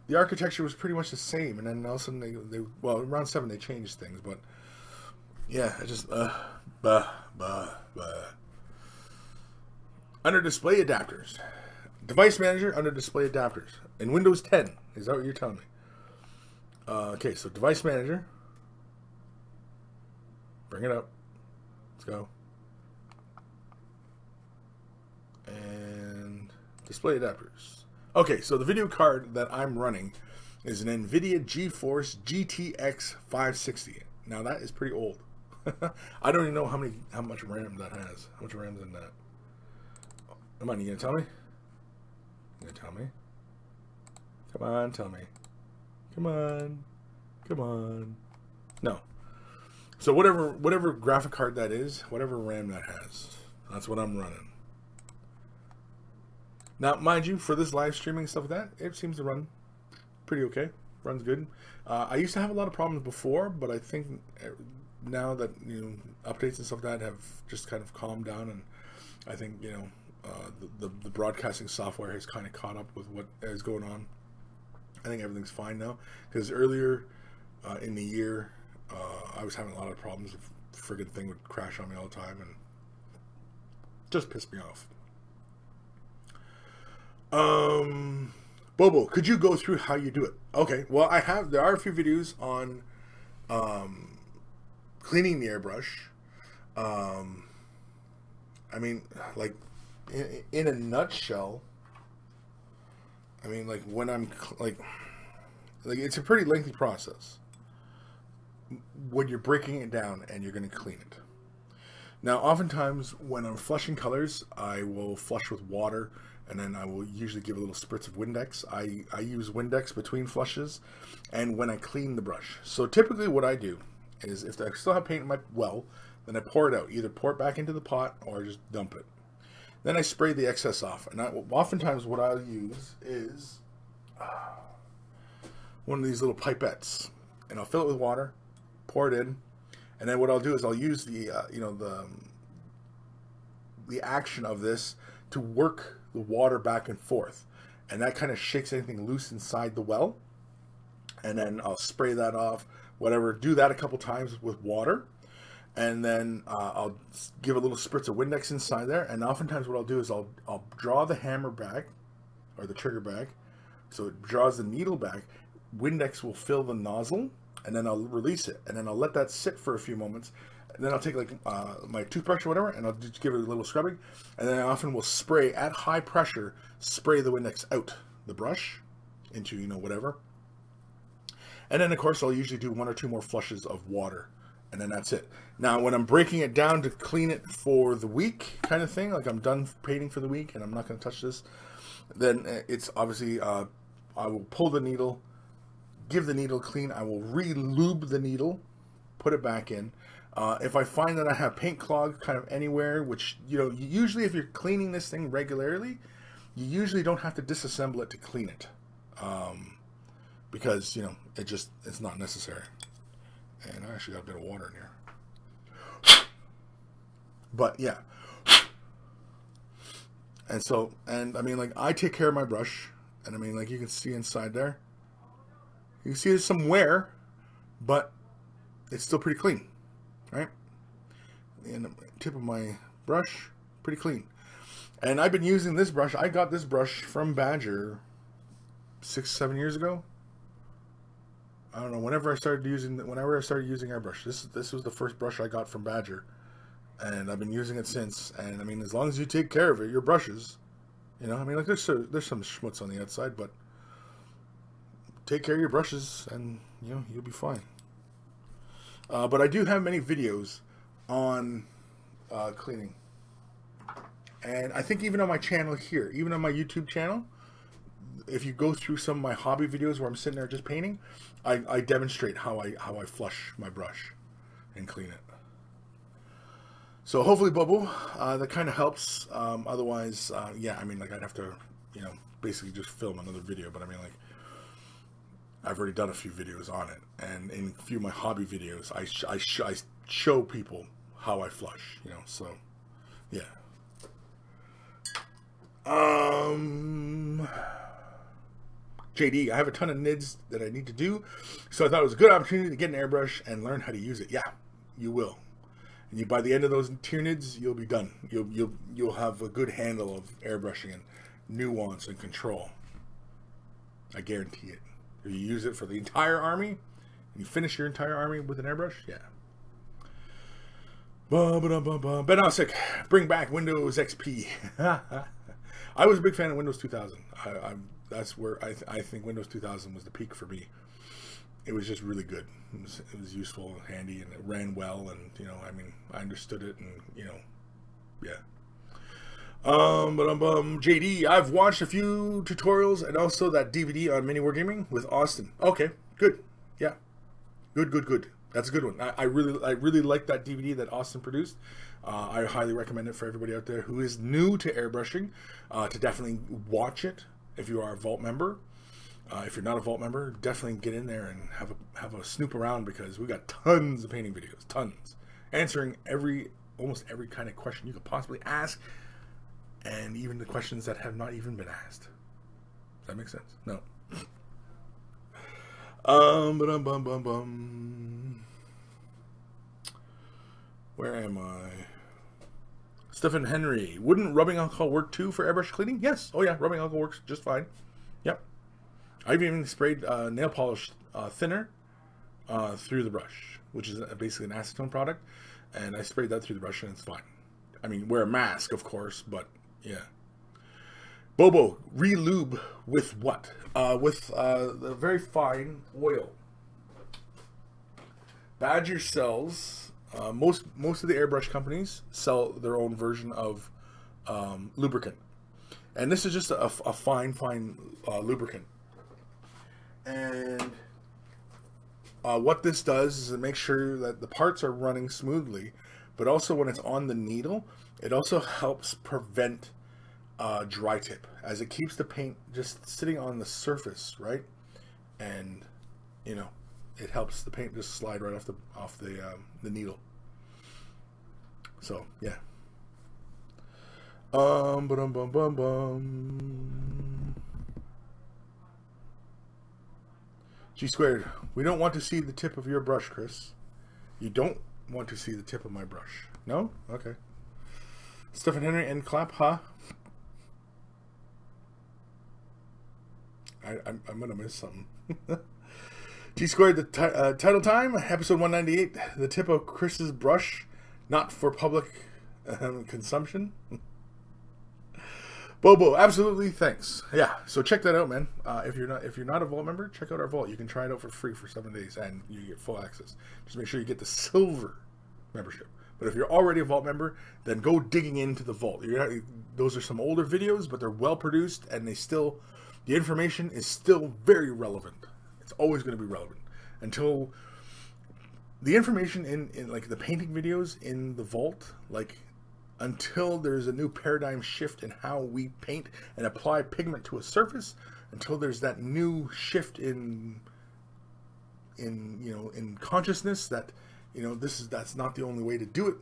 Speaker 1: the architecture was pretty much the same. And then all of a sudden, they well, around 7, they changed things. But, yeah, I just, Under display adapters. Device Manager under display adapters. In Windows 10. Is that what you're telling me? Okay, so Device Manager. Bring it up. Let's go. And display adapters. Okay, so the video card that I'm running is an NVIDIA GeForce GTX 560. Now that is pretty old. I don't even know how much RAM that has. How much RAM's in that? Come on, you gonna tell me? You gonna tell me? Come on, tell me. Come on. Come on. No. So whatever graphic card that is, whatever RAM that has, that's what I'm running. Now, mind you, for this live streaming stuff like that, it seems to run pretty okay. Runs good. I used to have a lot of problems before, but I think now that, you know, updates and stuff like that have just kind of calmed down, and I think, you know, the broadcasting software has kind of caught up with what is going on. I think everything's fine now, because earlier in the year, I was having a lot of problems. The friggin' thing would crash on me all the time and just pissed me off. Bobo, could you go through how you do it? Okay, well, there are a few videos on cleaning the airbrush. I mean, like, in a nutshell, I mean, like, when I'm, like it's a pretty lengthy process when you're breaking it down and you're going to clean it. Now, oftentimes, when I'm flushing colors, I will flush with water, and then I will usually give a little spritz of Windex. I use Windex between flushes, and when I clean the brush. So typically what I do is, if I still have paint in my well, then I pour it out. Either pour it back into the pot or just dump it. Then I spray the excess off. And oftentimes what I'll use is one of these little pipettes. And I'll fill it with water, pour it in, and then what I'll do is I'll use the the action of this to work the water back and forth, and that kind of shakes anything loose inside the well. And then I'll spray that off, whatever. Do that a couple times with water, and then I'll give a little spritz of Windex inside there. And oftentimes what I'll do is I'll draw the hammer back, or the trigger back, so it draws the needle back. Windex will fill the nozzle, and then I'll release it, and then I'll let that sit for a few moments, and then I'll take, like, my toothbrush or whatever, and I'll just give it a little scrubbing, and then I often will spray at high pressure, spray the Windex out the brush into, you know, whatever, and then of course I'll usually do 1 or 2 more flushes of water, and then that's it. Now, when I'm breaking it down to clean it for the week, kind of thing, like I'm done painting for the week and I'm not going to touch this, then it's obviously I will pull the needle, give the needle clean. I will re-lube the needle, put it back in. If I find that I have paint clog kind of anywhere, which, you know, usually if you're cleaning this thing regularly, you usually don't have to disassemble it to clean it, because, you know, it's not necessary. And I actually got a bit of water in here. But yeah. And so, and I mean, like, I take care of my brush, And I mean, like you can see inside there, you can see there's some wear, but it's still pretty clean, right? And the tip of my brush, pretty clean. And I've been using this brush. I got this brush from Badger 6-7 years ago. I don't know. Whenever I started using airbrush, this was the first brush I got from Badger, and I've been using it since. And I mean, as long as you take care of it, your brushes, you know, I mean, like there's some schmutz on the outside, but take care of your brushes, and you know you'll be fine. But I do have many videos on cleaning, and I think even on my channel here, even on my YouTube channel, if you go through some of my hobby videos where I'm sitting there just painting, I demonstrate how I flush my brush and clean it. So hopefully, Bobo, that kind of helps. Otherwise, yeah, I mean, like I'd have to, you know, basically just film another video. But I mean, like I've already done a few videos on it, and in a few of my hobby videos, I show people how I flush. You know, so yeah. JD, I have a ton of NIDs that I need to do, so I thought it was a good opportunity to get an airbrush and learn how to use it. Yeah, you will. And by the end of those tier NIDs, you'll be done. You'll have a good handle of airbrushing and nuance and control. I guarantee it. If you use it for the entire army, and you finish your entire army with an airbrush, yeah. Ben Osick, bring back Windows XP. I was a big fan of Windows 2000. That's where I think Windows 2000 was the peak for me. It was just really good. It was useful and handy, and it ran well, and you know, I mean, I understood it, and you know, yeah. JD, I've watched a few tutorials and also that DVD on Mini Wargaming with Austin. Okay, good, yeah, good. That's a good one. I really like that DVD that Austin produced. I highly recommend it for everybody out there who is new to airbrushing to definitely watch it. If you are a Vault member, if you're not a Vault member, definitely get in there and have a snoop around, because we got tons of painting videos, tons, answering almost every kind of question you could possibly ask, and even the questions that have not even been asked. Does that make sense? No. Where am I? Stephen Henry, wouldn't rubbing alcohol work too for airbrush cleaning? Yes. Oh yeah, rubbing alcohol works just fine. Yep. I've even sprayed nail polish thinner through the brush, which is basically an acetone product, and I sprayed that through the brush and it's fine. I mean, wear a mask, of course, but yeah. Bobo, re-lube with what? With the very fine oil. Badger sells. Most of the airbrush companies sell their own version of lubricant, and this is just a fine lubricant. And what this does is it makes sure that the parts are running smoothly, but also when it's on the needle, it also helps prevent dry tip, as it keeps the paint just sitting on the surface, right? And you know, it helps the paint just slide right off the needle. So yeah. G squared. We don't want to see the tip of your brush, Chris. You don't want to see the tip of my brush. No? Okay. Stephen Henry and clap, huh? I'm gonna miss something. G squared, the title time, episode 198, the tip of Chris's brush, not for public consumption. Bobo, absolutely, thanks. Yeah, so check that out, man. If you're not a Vault member, check out our Vault. You can try it out for free for 7 days, and you get full access. Just make sure you get the silver membership. But if you're already a Vault member, then go digging into the Vault. Those are some older videos, but they're well produced, and the information is still very relevant. It's always going to be relevant until the information in like the painting videos in the Vault, like until there's a new paradigm shift in how we paint and apply pigment to a surface, until there's that new shift in consciousness that that's not the only way to do it.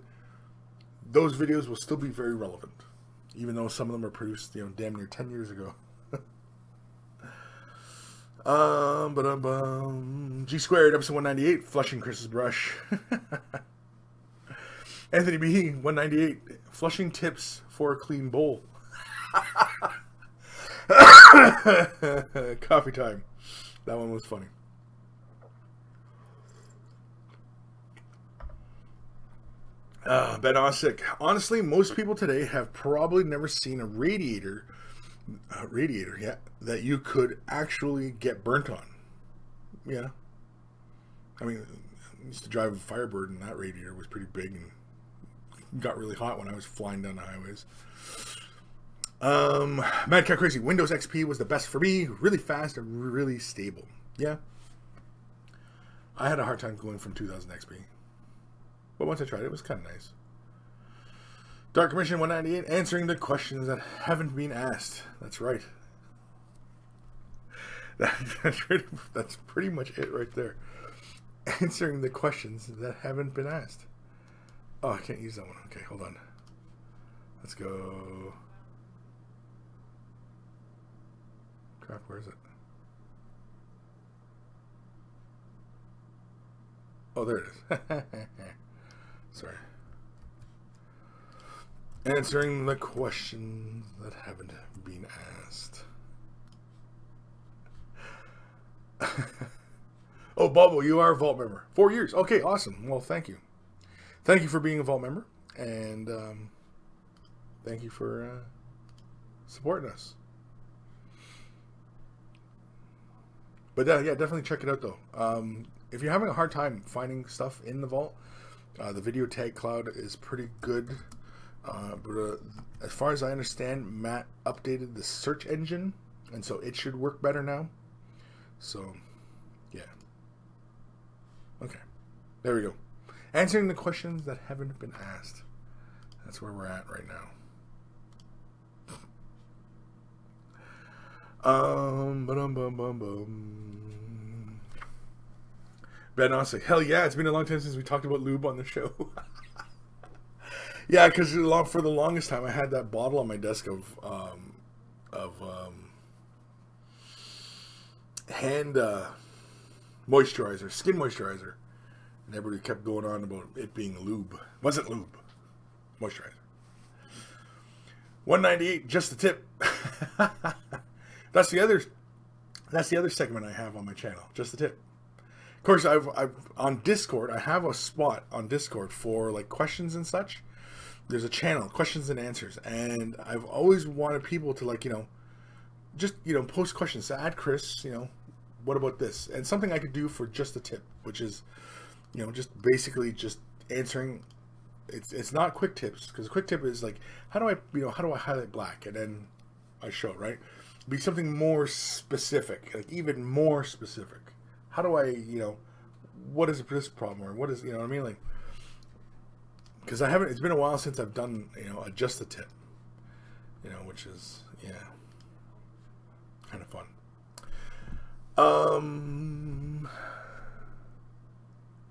Speaker 1: Those videos will still be very relevant, even though some of them are produced damn near 10 years ago. G squared, episode 198, flushing Chris's brush. Anthony B, 198, flushing tips for a clean bowl. Coffee time. That one was funny. Ben Ossick, honestly, most people today have probably never seen a radiator, that you could actually get burnt on. Yeah. I mean, I used to drive a Firebird, and that radiator was pretty big and got really hot when I was flying down the highways. Mad Cat Crazy, Windows XP was the best for me. Really fast and really stable. Yeah. I had a hard time going from 2000 XP. But once I tried it, it was kind of nice. Dark Commission 198, answering the questions that haven't been asked. That's right. That's pretty much it right there. Answering the questions that haven't been asked. Oh, I can't use that one. Okay, hold on. Let's go. Crap, where is it? Oh, there it is. Sorry. Answering the questions that haven't been asked. Oh, Bobo, you are a Vault member. 4 years. Okay, awesome. Well, thank you. Thank you for being a Vault member. And thank you for supporting us. But yeah, definitely check it out, though. If you're having a hard time finding stuff in the Vault, the video tag cloud is pretty good. But as far as I understand, Matt updated the search engine, and so it should work better now. So, yeah. Okay. There we go. Answering the questions that haven't been asked. That's where we're at right now. Ben Ossick, hell yeah, it's been a long time since we talked about lube on the show. Yeah, because for the longest time I had that bottle on my desk of hand moisturizer, skin moisturizer, and everybody kept going on about it being lube. Wasn't lube, moisturizer. 198, just a tip. That's the other segment I have on my channel, just the tip. Of course, I've on Discord, I have a spot on Discord for like questions and such. There's a channel, questions and answers, and I've always wanted people to, like, just, post questions. So add Kris, what about this? And something I could do for just a tip, which is, just basically just answering. It's not quick tips, because quick tip is like, how do I highlight black? And then I show it, right? Be something more specific, like even more specific. How do I, what is this problem? Or what is, what I mean? Like, because it's been a while since I've done, just a tip, which is, yeah, kind of fun.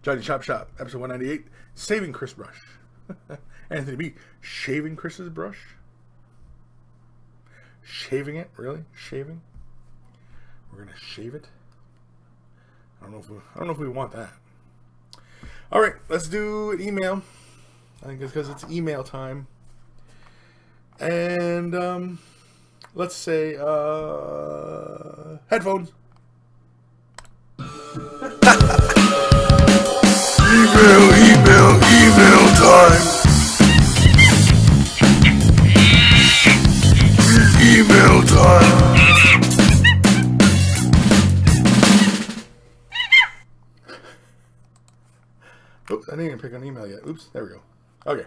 Speaker 1: Johnny Chop Shop, episode 198, saving Kris brush. Anthony B, shaving Kris's brush? Shaving it? Really? Shaving? We're gonna shave it? I don't know if we want that. All right, let's do an email. I think it's because it's email time. And let's say headphones. Email time. Email time. Oops, I didn't even pick an email yet. Oops, there we go. Okay.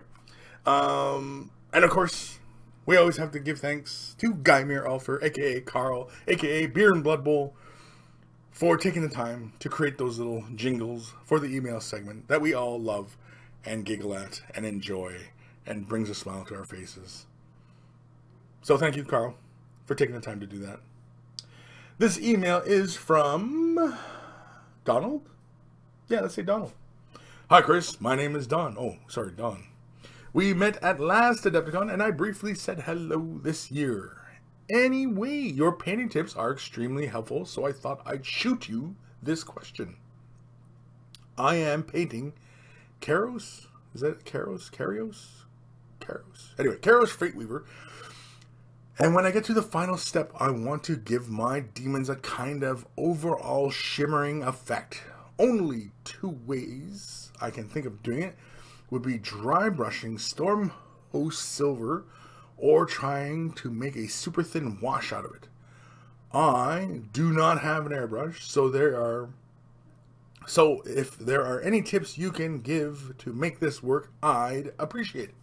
Speaker 1: And of course, we always have to give thanks to Guymere Alfer, aka Carl, aka Beer and Blood Bowl, for taking the time to create those little jingles for the email segment that we all love and giggle at and enjoy and brings a smile to our faces. So thank you, Carl, for taking the time to do that. This email is from Donald? Yeah, let's say Donald. Hi, Kris. My name is Don. Oh, sorry, Don. We met at last at Adepticon, and I briefly said hello this year. Anyway, your painting tips are extremely helpful, so I thought I'd shoot you this question. I am painting Karos. Is that Karos? Karos? Anyway, Karos Freight Weaver. And when I get to the final step, I want to give my demons a kind of overall shimmering effect. Only 2 ways I can think of doing it would be dry brushing Storm Host Silver or trying to make a super thin wash out of it. I do not have an airbrush, so if there are any tips you can give to make this work, I'd appreciate it.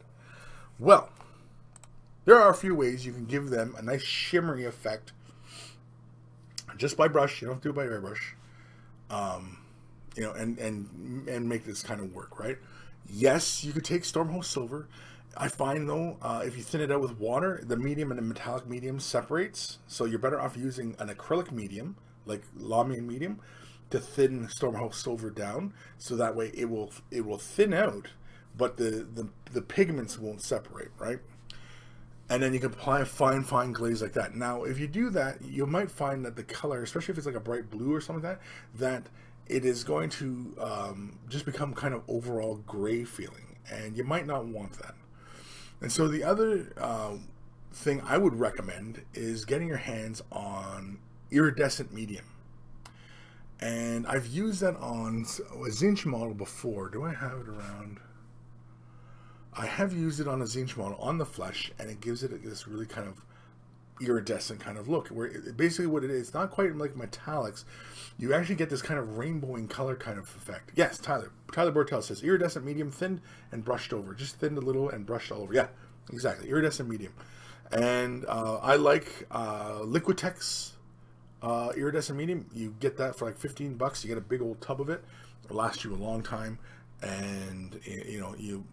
Speaker 1: Well, there are a few ways you can give them a nice shimmery effect just by brush. You don't have to do it by airbrush. You know, and make this kind of work, right? Yes, you could take Stormhost Silver. I find though, if you thin it out with water, the medium and the metallic medium separates. So you're better off using an acrylic medium, like Lamian medium, to thin Stormhost Silver down. So that way it will thin out, but the pigments won't separate, right? And then you can apply a fine glaze like that. Now, if you do that, you might find that the color, especially if it's like a bright blue or something like that it is going to just become kind of overall gray feeling. And you might not want that. And so the other thing I would recommend is getting your hands on iridescent medium. And I've used that on a Zinch model before. Do I have it around? I have used it on a Zinch model on the flesh, and it gives it this really kind of iridescent kind of look. Where basically what it is, it's not quite like metallics. You actually get this kind of rainbowing color kind of effect. Yes, Tyler Bortel says iridescent medium, thinned and brushed over. Just thinned a little and brushed all over. Yeah, exactly. Iridescent medium. And I like Liquitex iridescent medium. You get that for like $15. You get a big old tub of it. It'll last you a long time. And you know, you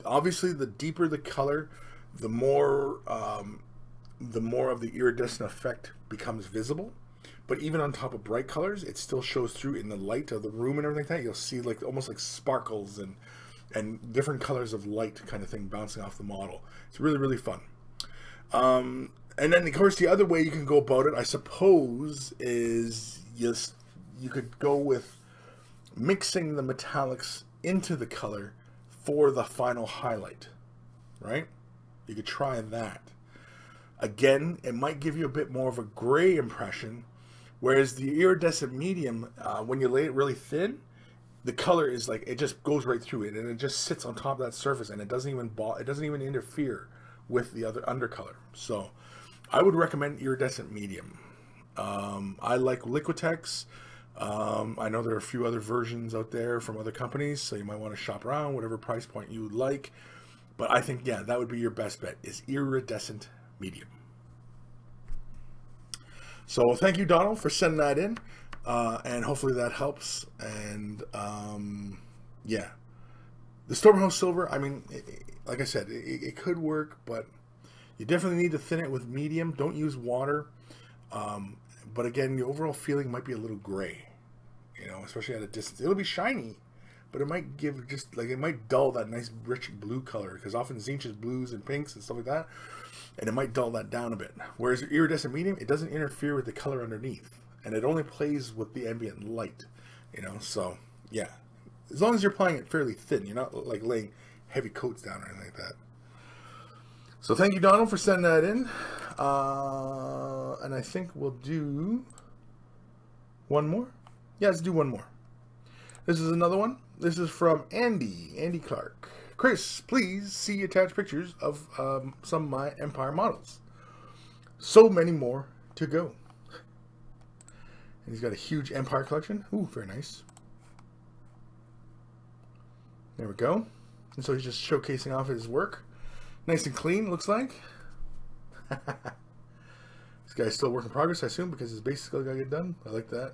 Speaker 1: obviously the deeper the color, the more of the iridescent effect becomes visible. But even on top of bright colors, it still shows through in the light of the room and everything like that. You'll see like almost like sparkles and different colors of light kind of thing bouncing off the model. It's really, really fun. And then of course the other way you can go about it, I suppose, is you could go with mixing the metallics into the color for the final highlight, right? You could try that. Again, it might give you a bit more of a gray impression, whereas the iridescent medium, when you lay it really thin, the color is like, it just goes right through it, and it just sits on top of that surface, and it doesn't even interfere with the other undercolor. So I would recommend iridescent medium. I like Liquitex. I know there are a few other versions out there from other companies, so you might want to shop around, whatever price point you like. But I think, yeah, that would be your best bet, is iridescent medium. So thank you, Donald, for sending that in. And hopefully that helps. And yeah, the Stormhouse Silver, I mean, like I said, it could work, but you definitely need to thin it with medium. Don't use water. But again, the overall feeling might be a little gray, you know, especially at a distance. It'll be shiny, but it might give just like, it might dull that nice rich blue color, because often Zinch is blues and pinks and stuff like that, and it might dull that down a bit. Whereas iridescent medium, it doesn't interfere with the color underneath, and it only plays with the ambient light, you know. So yeah, as long as you're applying it fairly thin, you're not like laying heavy coats down or anything like that. So thank you, Donald, for sending that in. And I think we'll do one more. Yeah, let's do one more. This is another one. This is from Andy Clark. Kris, please see attached pictures of some of my Empire models. So many more to go. And he's got a huge Empire collection. Ooh, very nice. There we go. And so he's just showcasing off his work. Nice and clean, looks like. This guy's still a work in progress, I assume, because his base is still got to get done. I like that.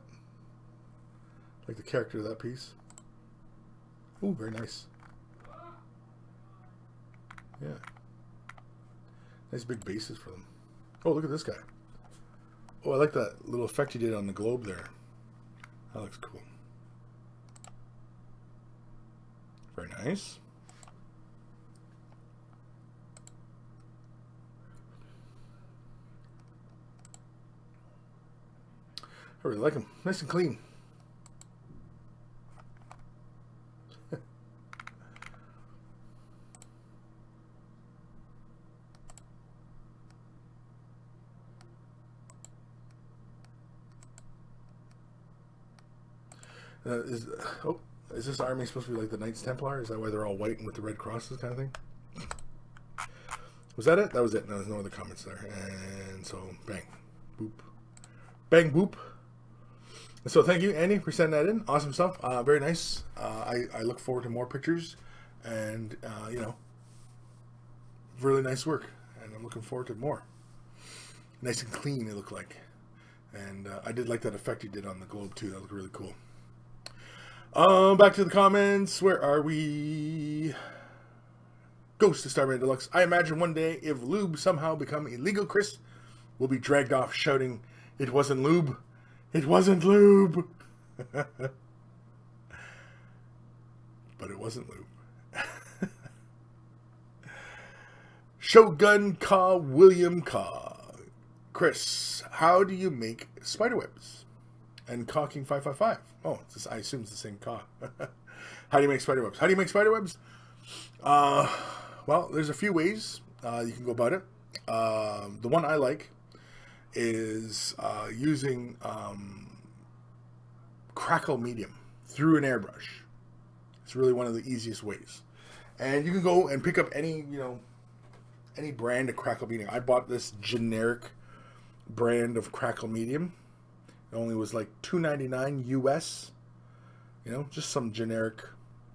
Speaker 1: I like the character of that piece. Ooh, very nice. Yeah. Nice big bases for them. Oh, look at this guy. Oh, I like that little effect you did on the globe there. That looks cool. Very nice. I really like them. Nice and clean. Is this army supposed to be like the Knights Templar? Is that why they're all white and with the red crosses kind of thing? Was that it? That was it. No, there's no other comments there. And so, bang. Boop. Bang, boop. So thank you, Andy, for sending that in. Awesome stuff. Very nice. I look forward to more pictures. And, you know, really nice work. And I'm looking forward to more. Nice and clean, it looked like. And I did like that effect you did on the globe, too. That looked really cool. Back to the comments. Where are we? Ghost of Starman Deluxe. I imagine one day, if lube somehow become illegal, Kris will be dragged off shouting, "It wasn't lube. It wasn't lube." But it wasn't lube. Shogun Ka William Ka. Kris, how do you make spiderwebs? And Ka King 555. Oh, I assume it's the same Ka. How do you make spiderwebs? How do you make spiderwebs? Well, there's a few ways you can go about it. The one I like is using crackle medium through an airbrush. It's really one of the easiest ways. And you can go and pick up any, you know, any brand of crackle medium. I bought this generic brand of crackle medium. It only was like $2.99 US. You know, just some generic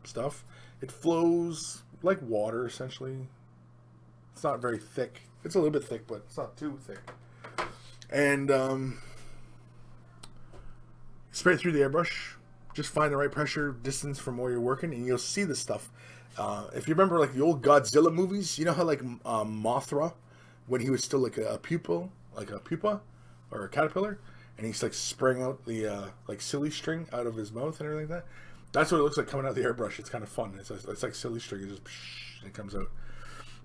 Speaker 1: stuff. It flows like water, essentially. It's not very thick. It's a little bit thick, but it's not too thick. And spray it through the airbrush. Just find the right pressure distance from where you're working, and you'll see this stuff. If you remember, like the old Godzilla movies, you know how like Mothra, when he was still like a pupa or a caterpillar, and he's like spraying out the like silly string out of his mouth and everything like that. That's what it looks like coming out of the airbrush. It's kind of fun. It's like silly string. It just it comes out.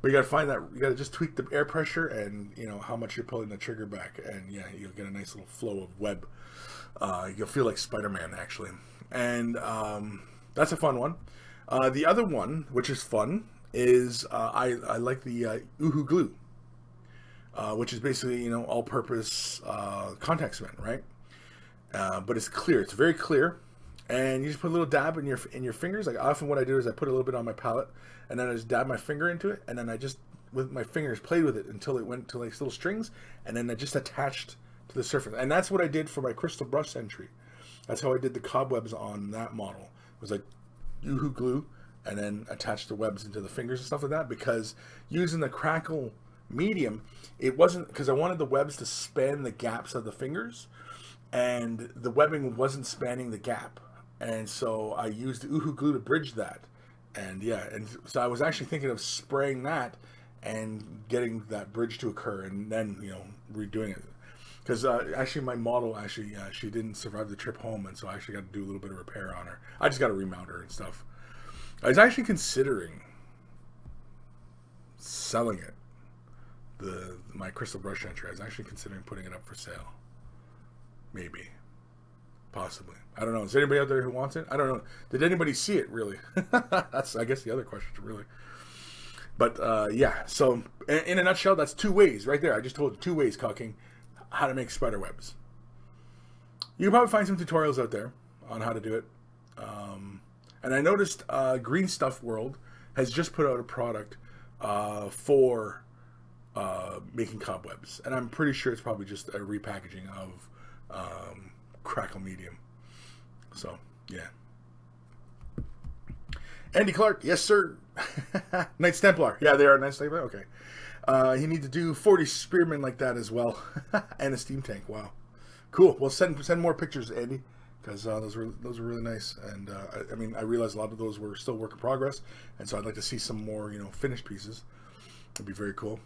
Speaker 1: But you gotta find that. You gotta just tweak the air pressure and you know how much you're pulling the trigger back, and yeah, you'll get a nice little flow of web. You'll feel like Spider-Man actually, and that's a fun one. The other one, which is fun, is I like the Uhu glue, which is basically, you know, all-purpose contact cement, right? But it's clear. It's very clear, and you just put a little dab in your fingers. Like often, what I do is I put a little bit on my palette, and then I just dab my finger into it, and then I just with my fingers played with it until it went to like little strings, and then I just attached to the surface. And that's what I did for my crystal brush entry. That's how I did the cobwebs on that model. It was like Uhu glue, and then attach the webs into the fingers and stuff like that, because using the crackle medium, it wasn't, because I wanted the webs to span the gaps of the fingers, and the webbing wasn't spanning the gap, and so I used the Uhu glue to bridge that. And yeah, and so I was actually thinking of spraying that and getting that bridge to occur, and then, you know, redoing it. Because actually my model, she didn't survive the trip home, and so I actually got to do a little bit of repair on her. I just got to remount her and stuff. I was actually considering selling it, my crystal brush entry. I was actually considering putting it up for sale. Maybe. Possibly. I don't know. Is there anybody out there who wants it? I don't know. Did anybody see it, really? That's, I guess, the other question, really. But, yeah. So, in a nutshell, that's two ways right there. I just told you 2 ways, Cocking, how to make spider webs. You can probably find some tutorials out there on how to do it. And I noticed Green Stuff World has just put out a product for making cobwebs. And I'm pretty sure it's probably just a repackaging of crackle medium. So, yeah. Andy Clark, yes sir. Knights Templar. Yeah, they are Knights Templar. Okay. You need to do 40 spearmen like that as well. And a steam tank. Wow. Cool. Well, send more pictures, Andy, because those were really nice. And I mean, I realized a lot of those were still work in progress, and so I'd like to see some more, you know, finished pieces. It'd be very cool.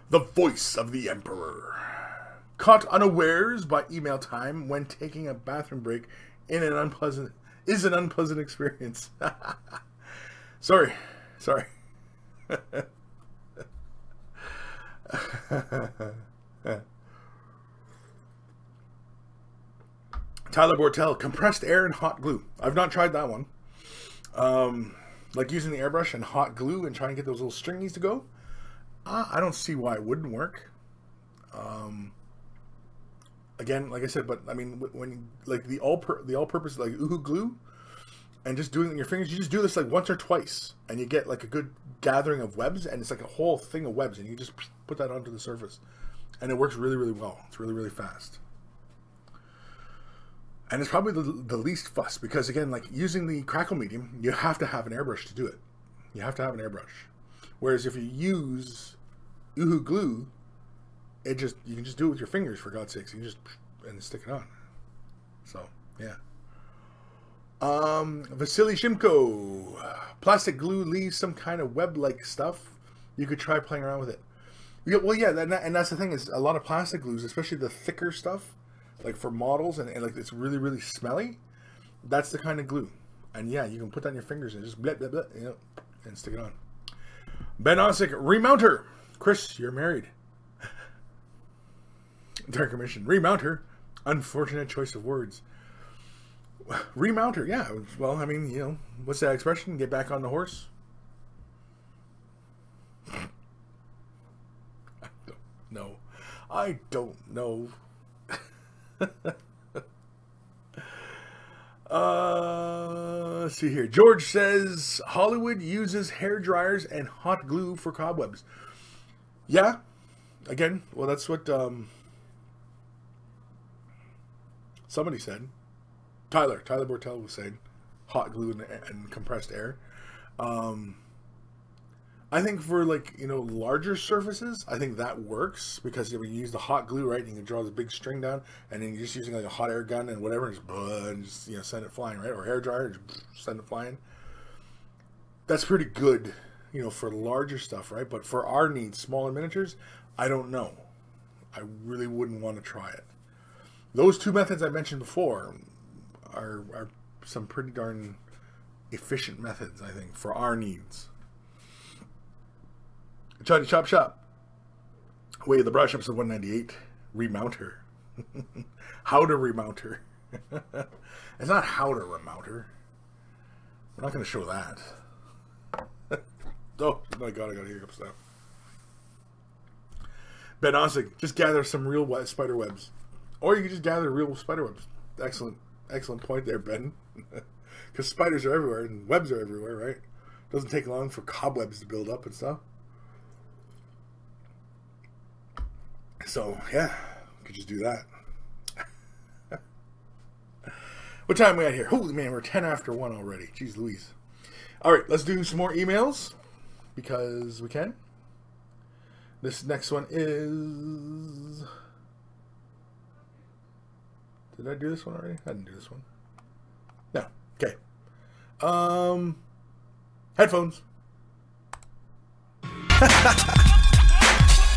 Speaker 1: The voice of the Emperor. Caught unawares by email time when taking a bathroom break is an unpleasant experience. Sorry. Tyler Bortel, compressed air and hot glue. I've not tried that one. Like using the airbrush and hot glue and trying to get those little stringies to go. I don't see why it wouldn't work. Again, like I said, but I mean, when you, like the all-purpose like Uhu glue, and just doing it in your fingers, you just do this like once or twice, and you get like a good gathering of webs, and it's like a whole thing of webs, and you just put that onto the surface, and it works really, really well. It's really, really fast, and it's probably the least fuss, because again, like using the crackle medium, you have to have an airbrush to do it. You have to have an airbrush, whereas if you use Uhu glue, you can just do it with your fingers, for God's sakes. You can just and stick it on. So yeah. Vasily Shimko, plastic glue leaves some kind of web-like stuff. You could try playing around with it. Yeah, well, yeah, and that's the thing, is a lot of plastic glues, especially the thicker stuff, like for models, and like it's really, really smelly. That's the kind of glue. And yeah, you can put that on your fingers and just bleh, bleh, bleh, you know, and stick it on. Ben Osick, remounter. Kris, you're married. Dark Commission, remounter. Unfortunate choice of words. Remounter, yeah. Well, I mean, you know, what's that expression? Get back on the horse? I don't know. Let's see here. George says Hollywood uses hair dryers and hot glue for cobwebs. Yeah. Again, well, that's what somebody said. Tyler Bortel was saying hot glue and compressed air. I think for, like, you know, larger surfaces, I think that works, because you use the hot glue, right? And you can draw this big string down, and then you're just using like a hot air gun and whatever, and just you know, send it flying, right? Or hair dryer, just send it flying. That's pretty good, you know, for larger stuff, right? But for our needs, smaller miniatures, I don't know. I really wouldn't want to try it. Those two methods I mentioned before are some pretty darn efficient methods, I think, for our needs. Johnny Chop Shop. Way of the Brush, episode 198. Remount her. How to remount her. It's not how to remount her. We're not going to show that. Oh my God, I got to hear up stuff. Ben Osick, just gather some real spider webs. Or you can just gather real spider webs. Excellent point there, Ben. Because spiders are everywhere and webs are everywhere, right? Doesn't take long for cobwebs to build up and stuff. So, yeah, we could just do that. What time are we at here? Holy man, we're 10 after 1 already. Jeez Louise. All right, let's do some more emails, because we can. This next one is... Did I do this one already? I didn't do this one. No. Okay. Headphones.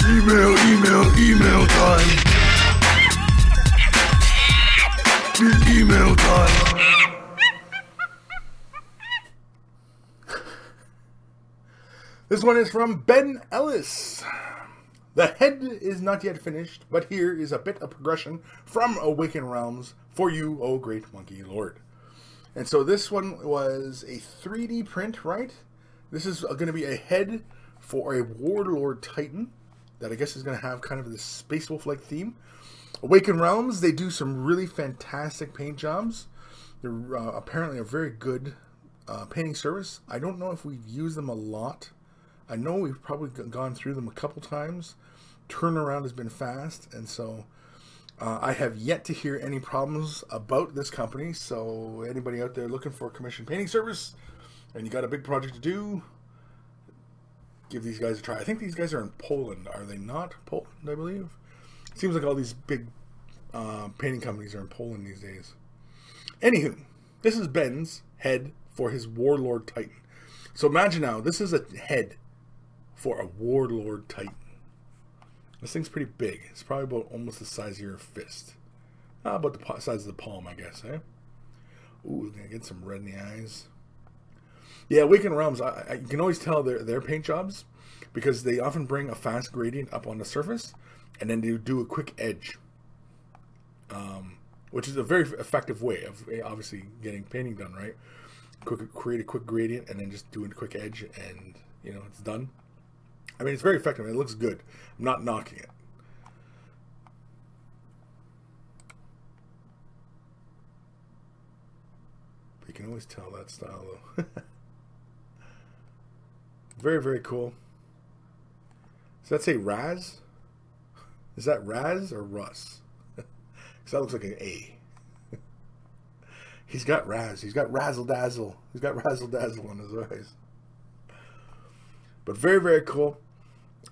Speaker 1: Email time. Email time. This one is from Ben Ellis. The head is not yet finished, but here is a bit of progression from Awakened Realms for you, oh great monkey lord. And so this one was a 3D print, right? This is going to be a head for a Warlord Titan that I guess is going to have kind of this Space Wolf-like theme. Awakened Realms, they do some really fantastic paint jobs. They're apparently a very good painting service. I don't know if we've used them a lot. I know we've probably gone through them a couple times. Turnaround has been fast, and so I have yet to hear any problems about this company. So anybody out there looking for a commission painting service and you got a big project to do, give these guys a try. I think these guys are in Poland. Are they not? Poland, I believe. It seems like all these big painting companies are in Poland these days. Anywho, this is Ben's head for his Warlord Titan. So imagine now, this is a head for a Warlord Titan. This thing's pretty big. It's probably about almost the size of your fist. About the size of the palm, I guess, eh? Ooh, gonna get some red in the eyes. Yeah, Awakened Realms, you can always tell their paint jobs, because they often bring a fast gradient up on the surface, and then they do a quick edge. which is a very effective way of obviously getting painting done, right? Create a quick gradient and then just do a quick edge, and you know, it's done. I mean, it's very effective. It looks good. I'm not knocking it. But you can always tell that style, though. Very, very cool. Does that say Raz? Is that Raz or Russ? Because that looks like an A. He's got Raz. He's got Razzle Dazzle. He's got Razzle Dazzle on his eyes. But very, very cool.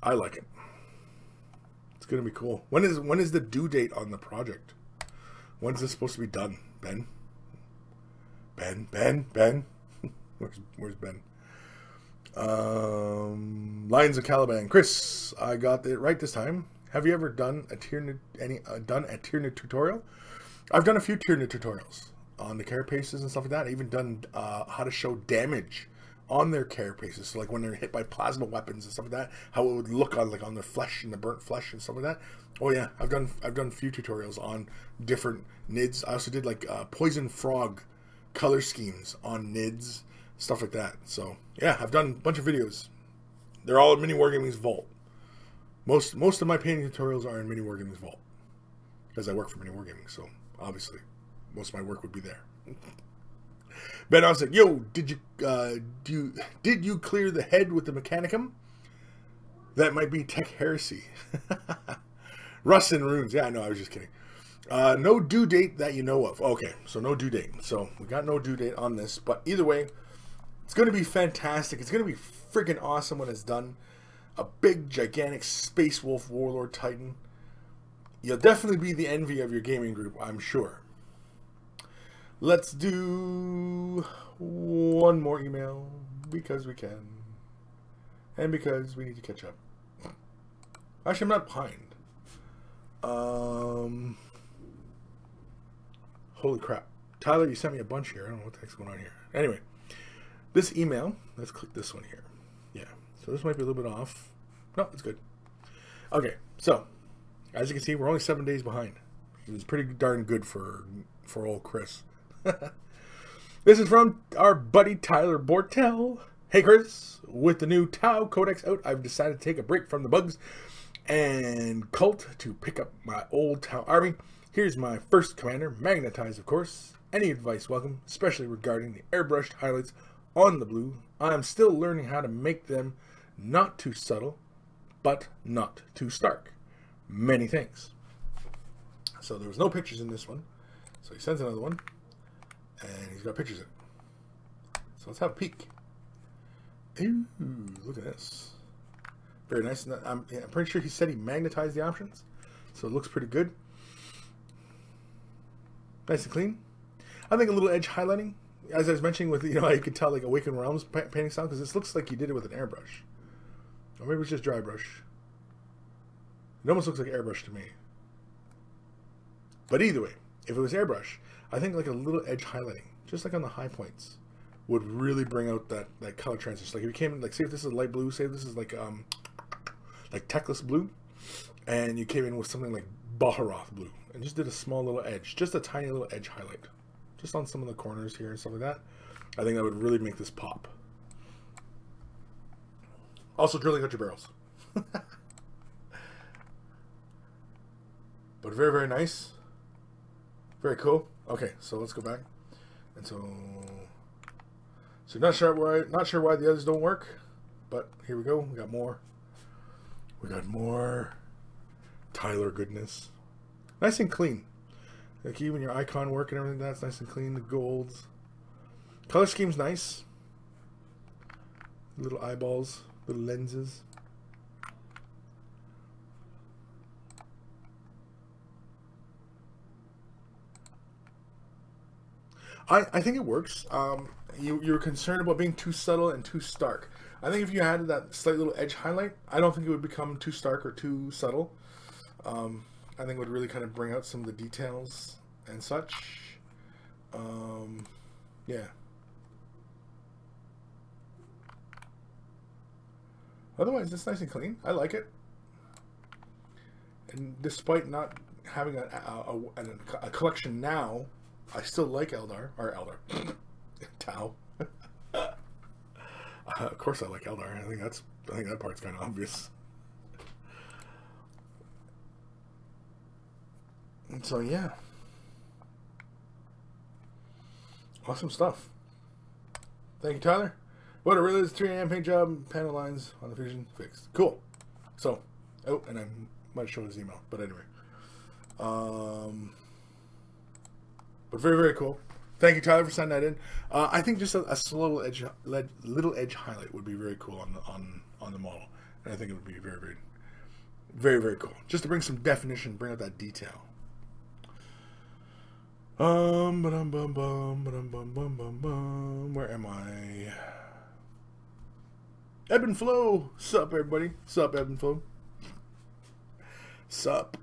Speaker 1: I like it. It's gonna be cool. When is the due date on the project? When's this supposed to be done, Ben? Ben. Where's Ben? Lions of Caliban. Kris, I got it right this time. Have you ever done a Tyranid tutorial? I've done a few Tyranid tutorials on the carapaces and stuff like that. I even done how to show damage on their carapaces. So like when they're hit by plasma weapons and stuff like that, how it would look on like on their flesh and the burnt flesh and stuff like that. Oh yeah, I've done a few tutorials on different NIDs. I also did like poison frog color schemes on NIDs, stuff like that. So yeah, I've done a bunch of videos. They're all at Mini Wargaming's vault. Most of my painting tutorials are in Mini Wargaming's vault because I work for Mini Wargaming, so obviously most of my work would be there. Ben, I was like, yo, did you clear the head with the Mechanicum? That might be tech heresy. Rust and runes. Yeah, I know, I was just kidding. No due date that you know of. Okay, so no due date. So we got no due date on this, but either way, it's going to be fantastic. It's going to be freaking awesome when it's done. A big, gigantic Space Wolf Warlord Titan. You'll definitely be the envy of your gaming group, I'm sure. Let's do one more email because we can. And because we need to catch up. Actually, I'm not behind. Holy crap. Tyler, you sent me a bunch here. I don't know what the heck's going on here. Anyway, this email, let's click this one here. Yeah, so this might be a little bit off. No, it's good. Okay, so, as you can see, we're only 7 days behind. It was pretty darn good for old Kris. This is from our buddy Tyler Bortel. Hey Kris, with the new Tau Codex out, I've decided to take a break from the bugs and cult to pick up my old Tau army. Here's my first commander, magnetized of course. Any advice welcome, especially regarding the airbrushed highlights on the blue. I'm still learning how to make them not too subtle, but not too stark. Many thanks. So there was no pictures in this one. So he sends another one. And he's got pictures in it. So let's have a peek. Ooh, look at this. Very nice. I'm pretty sure he said he magnetized the options. So it looks pretty good. Nice and clean. I think a little edge highlighting. As I was mentioning with, you know, I could tell like Awakened Realms painting style, because this looks like you did it with an airbrush. Or maybe it's just dry brush. It almost looks like airbrush to me. But either way, if it was airbrush, I think like a little edge highlighting, just like on the high points, would really bring out that color transition. Like if you came in, like say if this is light blue, say this is like Teclis blue, and you came in with something like Baharoth blue, and just did a small little edge, just a tiny little edge highlight, just on some of the corners here and stuff like that. I think that would really make this pop. Also drilling out your barrels. But very, very nice. Very cool. Okay, so let's go back. And so not sure why the others don't work, but here we go. We got more. We got more Tyler goodness. Nice and clean. Like even your icon work and everything, that's nice and clean. The golds. Color scheme's nice. Little eyeballs, little lenses. I think it works. You're concerned about being too subtle and too stark. I think if you added that slight little edge highlight, I don't think it would become too stark or too subtle. I think it would really kind of bring out some of the details and such. Yeah. Otherwise, it's nice and clean. I like it. And despite not having a collection now, I still like Eldar Tau. Of course, I like Eldar. I think that part's kind of obvious. And so yeah, awesome stuff. Thank you, Tyler. What a really is 3 a.m. paint job. Panel lines on the Fusion fixed. Cool. So, oh, and I might show his email, but anyway. But very, very cool. Thank you, Tyler, for sending that in. I think just a little edge highlight would be very cool on the model, and I think it would be very, very, very, very cool. Just to bring some definition, bring out that detail. Where am I? Ebb and Flow. Sup, everybody? Sup, Ebb and Flow? Sup.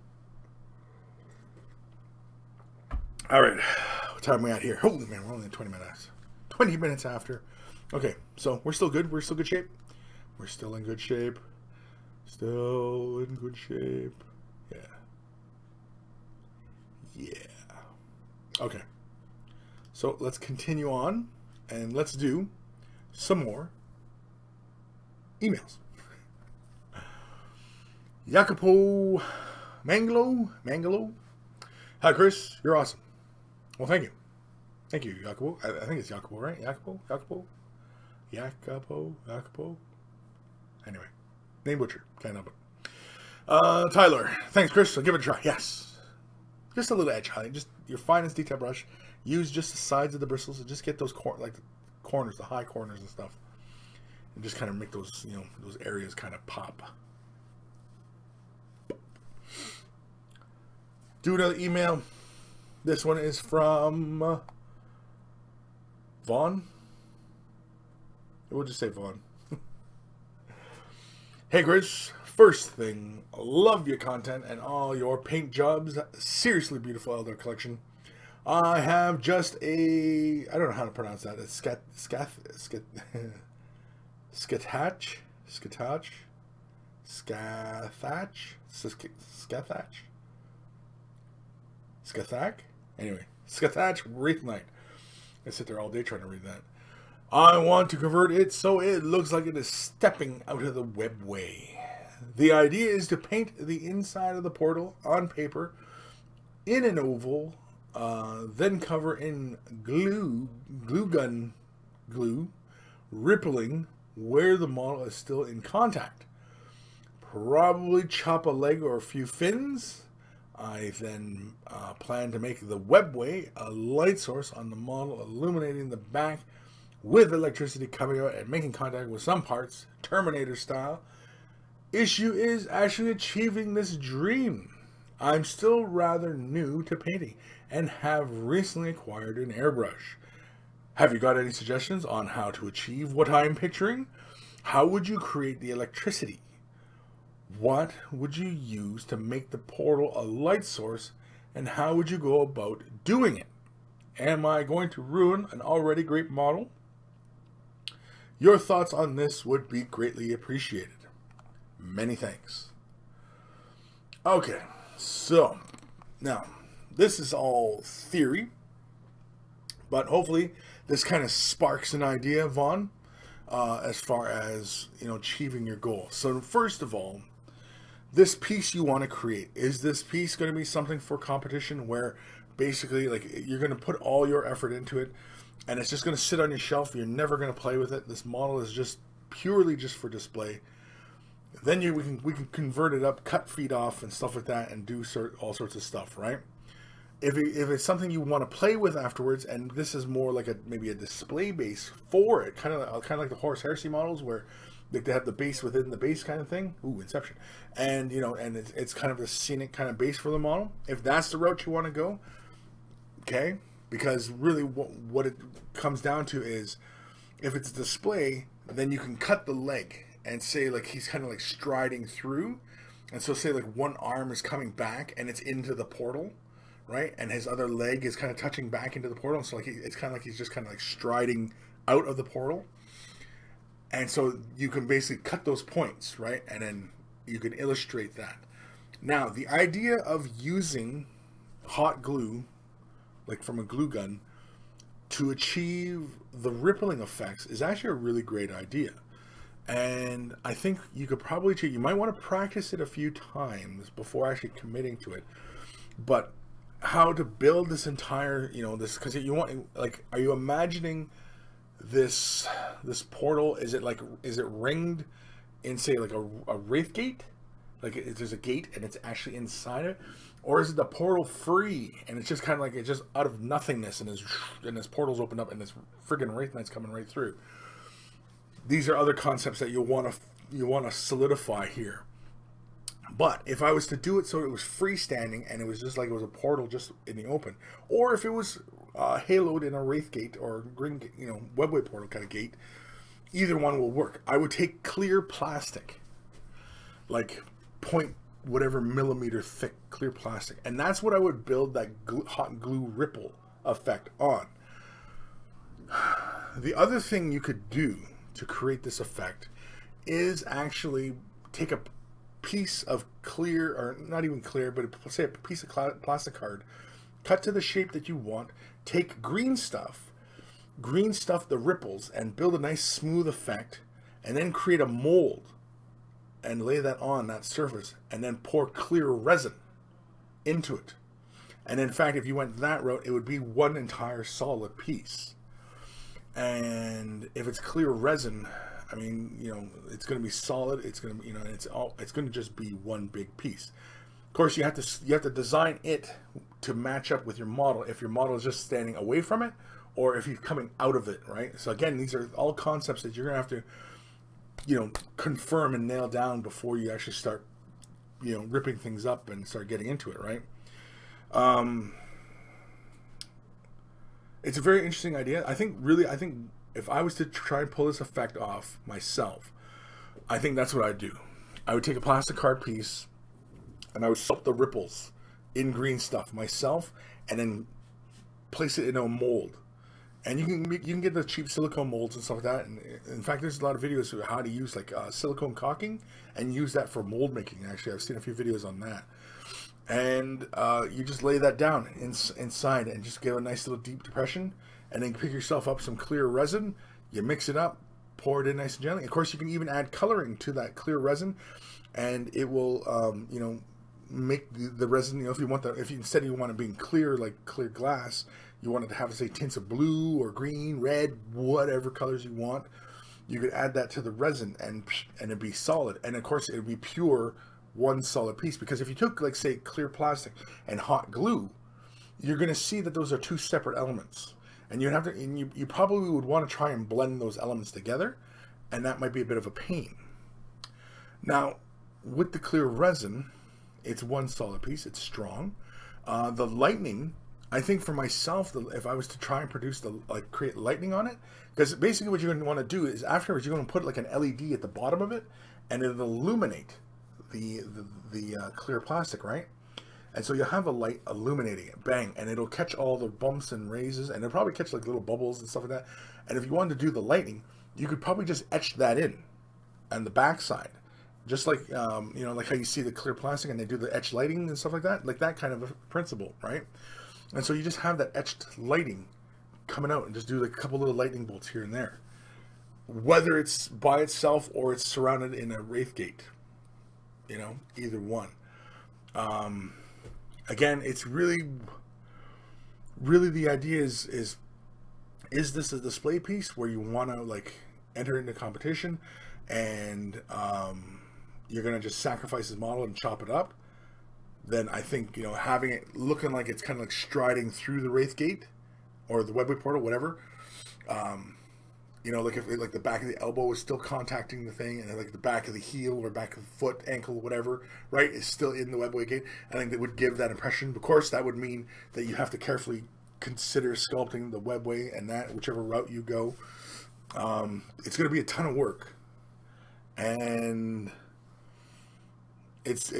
Speaker 1: All right. What time are we at here? Holy man, we're only at 20 minutes. 20 minutes after. Okay, so we're still good. We're still good shape. We're still in good shape. Still in good shape. Yeah. Yeah. Okay. So let's continue on and let's do some more emails. Jacopo Mangalo. Hi, Chris. You're awesome. Well, thank you. Thank you, Jacopo. I think it's Jacopo, right? Jacopo. Anyway, name butcher. Can't help it. Tyler. Thanks, Chris. I'll give it a try. Yes. Just a little edge highlight. Just your finest detail brush. Use just the sides of the bristles and just get those the corners, the high corners and stuff. And just kind of make those, those areas kind of pop. Do another email. This one is from Vaughn. We'll just say Vaughn. Hey, Chris. First thing, love your content and all your paint jobs. Seriously beautiful Eldar collection. I have just I don't know how to pronounce that. It's Skathak? Anyway, Skathach Wraith Knight. I sit there all day trying to read that. I want to convert it so it looks like it is stepping out of the webway. The idea is to paint the inside of the portal on paper in an oval, then cover in glue gun glue, rippling where the model is still in contact. Probably chop a leg or a few fins. I then plan to make the webway a light source on the model, illuminating the back with electricity coming out and making contact with some parts, Terminator style. Issue is actually achieving this dream. I'm still rather new to painting and have recently acquired an airbrush. Have you got any suggestions on how to achieve what I'm picturing? How would you create the electricity? What would you use to make the portal a light source, and how would you go about doing it? Am I going to ruin an already great model? Your thoughts on this would be greatly appreciated. Many thanks. Okay, so now this is all theory, but hopefully this kind of sparks an idea, Vaughn, as far as achieving your goal. So first of all, this piece you want to create, is this piece going to be something for competition where basically you're going to put all your effort into it and it's just going to sit on your shelf, you're never going to play with it, this model is just purely just for display? Then we can convert it up, cut feet off and stuff like that, and do all sorts of stuff, right? If it's something you want to play with afterwards, and this is more like maybe a display base for it, kind of like the Horus Heresy models where they have the base within the base kind of thing. Ooh, Inception, and and it's kind of a scenic kind of base for the model. If that's the route you want to go, okay, because really what it comes down to is if it's a display, then you can cut the leg and say he's kind of striding through, and so say one arm is coming back and it's into the portal, right, and his other leg is kind of touching back into the portal, so it's kind of like he's just kind of striding out of the portal, and so you can basically cut those points, right, and then you can illustrate that. Now, the idea of using hot glue, like from a glue gun, to achieve the rippling effects is actually a really great idea. And I think you could probably, you might want to practice it a few times before actually committing to it. But how to build this entire, this, because you want, like, are you imagining this portal? Is it ringed in, say, like a wraith gate? Like there's a gate and it's actually inside it? Or is it the portal free and it's just kind of like, it's just out of nothingness, and this portal's opened up and this friggin' wraith knight's coming right through? These are other concepts that you want to solidify here. But if I was to do it so it was freestanding and it was just like it was a portal just in the open, or if it was haloed in a wraith gate or green, webway portal kind of gate, either one will work. I would take clear plastic, like point whatever millimeter thick clear plastic, and that's what I would build that hot glue ripple effect on. The other thing you could do to create this effect is actually take a piece of clear, or not even clear, but say a piece of plastic card, cut to the shape that you want, take green stuff the ripples, and build a nice smooth effect, and then create a mold and lay that on that surface, and then pour clear resin into it. And in fact, if you went that route, it would be one entire solid piece. And if it's clear resin, I mean, it's going to be solid. It's going to, it's going to just be one big piece. Of course, you have to design it to match up with your model. If your model is just standing away from it, or if you're coming out of it, right? So again, these are all concepts that you're going to have to, confirm and nail down before you actually start, ripping things up and start getting into it, right? It's a very interesting idea. I think if I was to try and pull this effect off myself, I think that's what I'd do. I would take a plastic card piece and I would soak the ripples in green stuff myself, and then place it in a mold. And you can get the cheap silicone molds and stuff like that. And in fact, there's a lot of videos of how to use like silicone caulking and use that for mold making. Actually, I've seen a few videos on that. And you just lay that down inside and just give a nice little deep depression, and then pick yourself up some clear resin. You mix it up, pour it in nice and gently. Of course, you can even add coloring to that clear resin, and it will, make the resin. If you instead you want it being clear, like clear glass, you want it to have, say, tints of blue or green, red, whatever colors you want. You could add that to the resin, and it'd be solid. And of course, it would be pure, one solid piece. Because if you took, like, say, clear plastic and hot glue, you're going to see that those are two separate elements, and you'd have to, and you probably would want to try and blend those elements together, and that might be a bit of a pain. Now, with the clear resin, it's one solid piece. It's strong. The lightning, I think for myself, if I was to try and produce create lightning on it, because basically what you're going to want to do is afterwards you're going to put like an LED at the bottom of it, and it'll illuminate the clear plastic, right? And so you'll have a light illuminating it, bang, and it'll catch all the bumps and raises, and it'll probably catch like little bubbles and stuff like that. And if you wanted to do the lightning, you could probably just etch that in on the back side, just like like how you see the clear plastic and they do the etched lighting and stuff like that kind of a principle, right? And so you just have that etched lighting coming out, and just do like a couple little lightning bolts here and there, whether it's by itself or it's surrounded in a wraith gate, either one. Again, it's really the idea is this a display piece where you want to like enter into competition, and you're going to just sacrifice his model and chop it up? Then I think, having it looking like it's kind of like striding through the wraith gate or the webway portal, whatever, like if like the back of the elbow is still contacting the thing, and then like the back of the heel or back of the foot, ankle, whatever, right, is still in the webway gate, I think that would give that impression. Of course, that would mean that you have to carefully consider sculpting the webway, and that whichever route you go, it's going to be a ton of work, and it's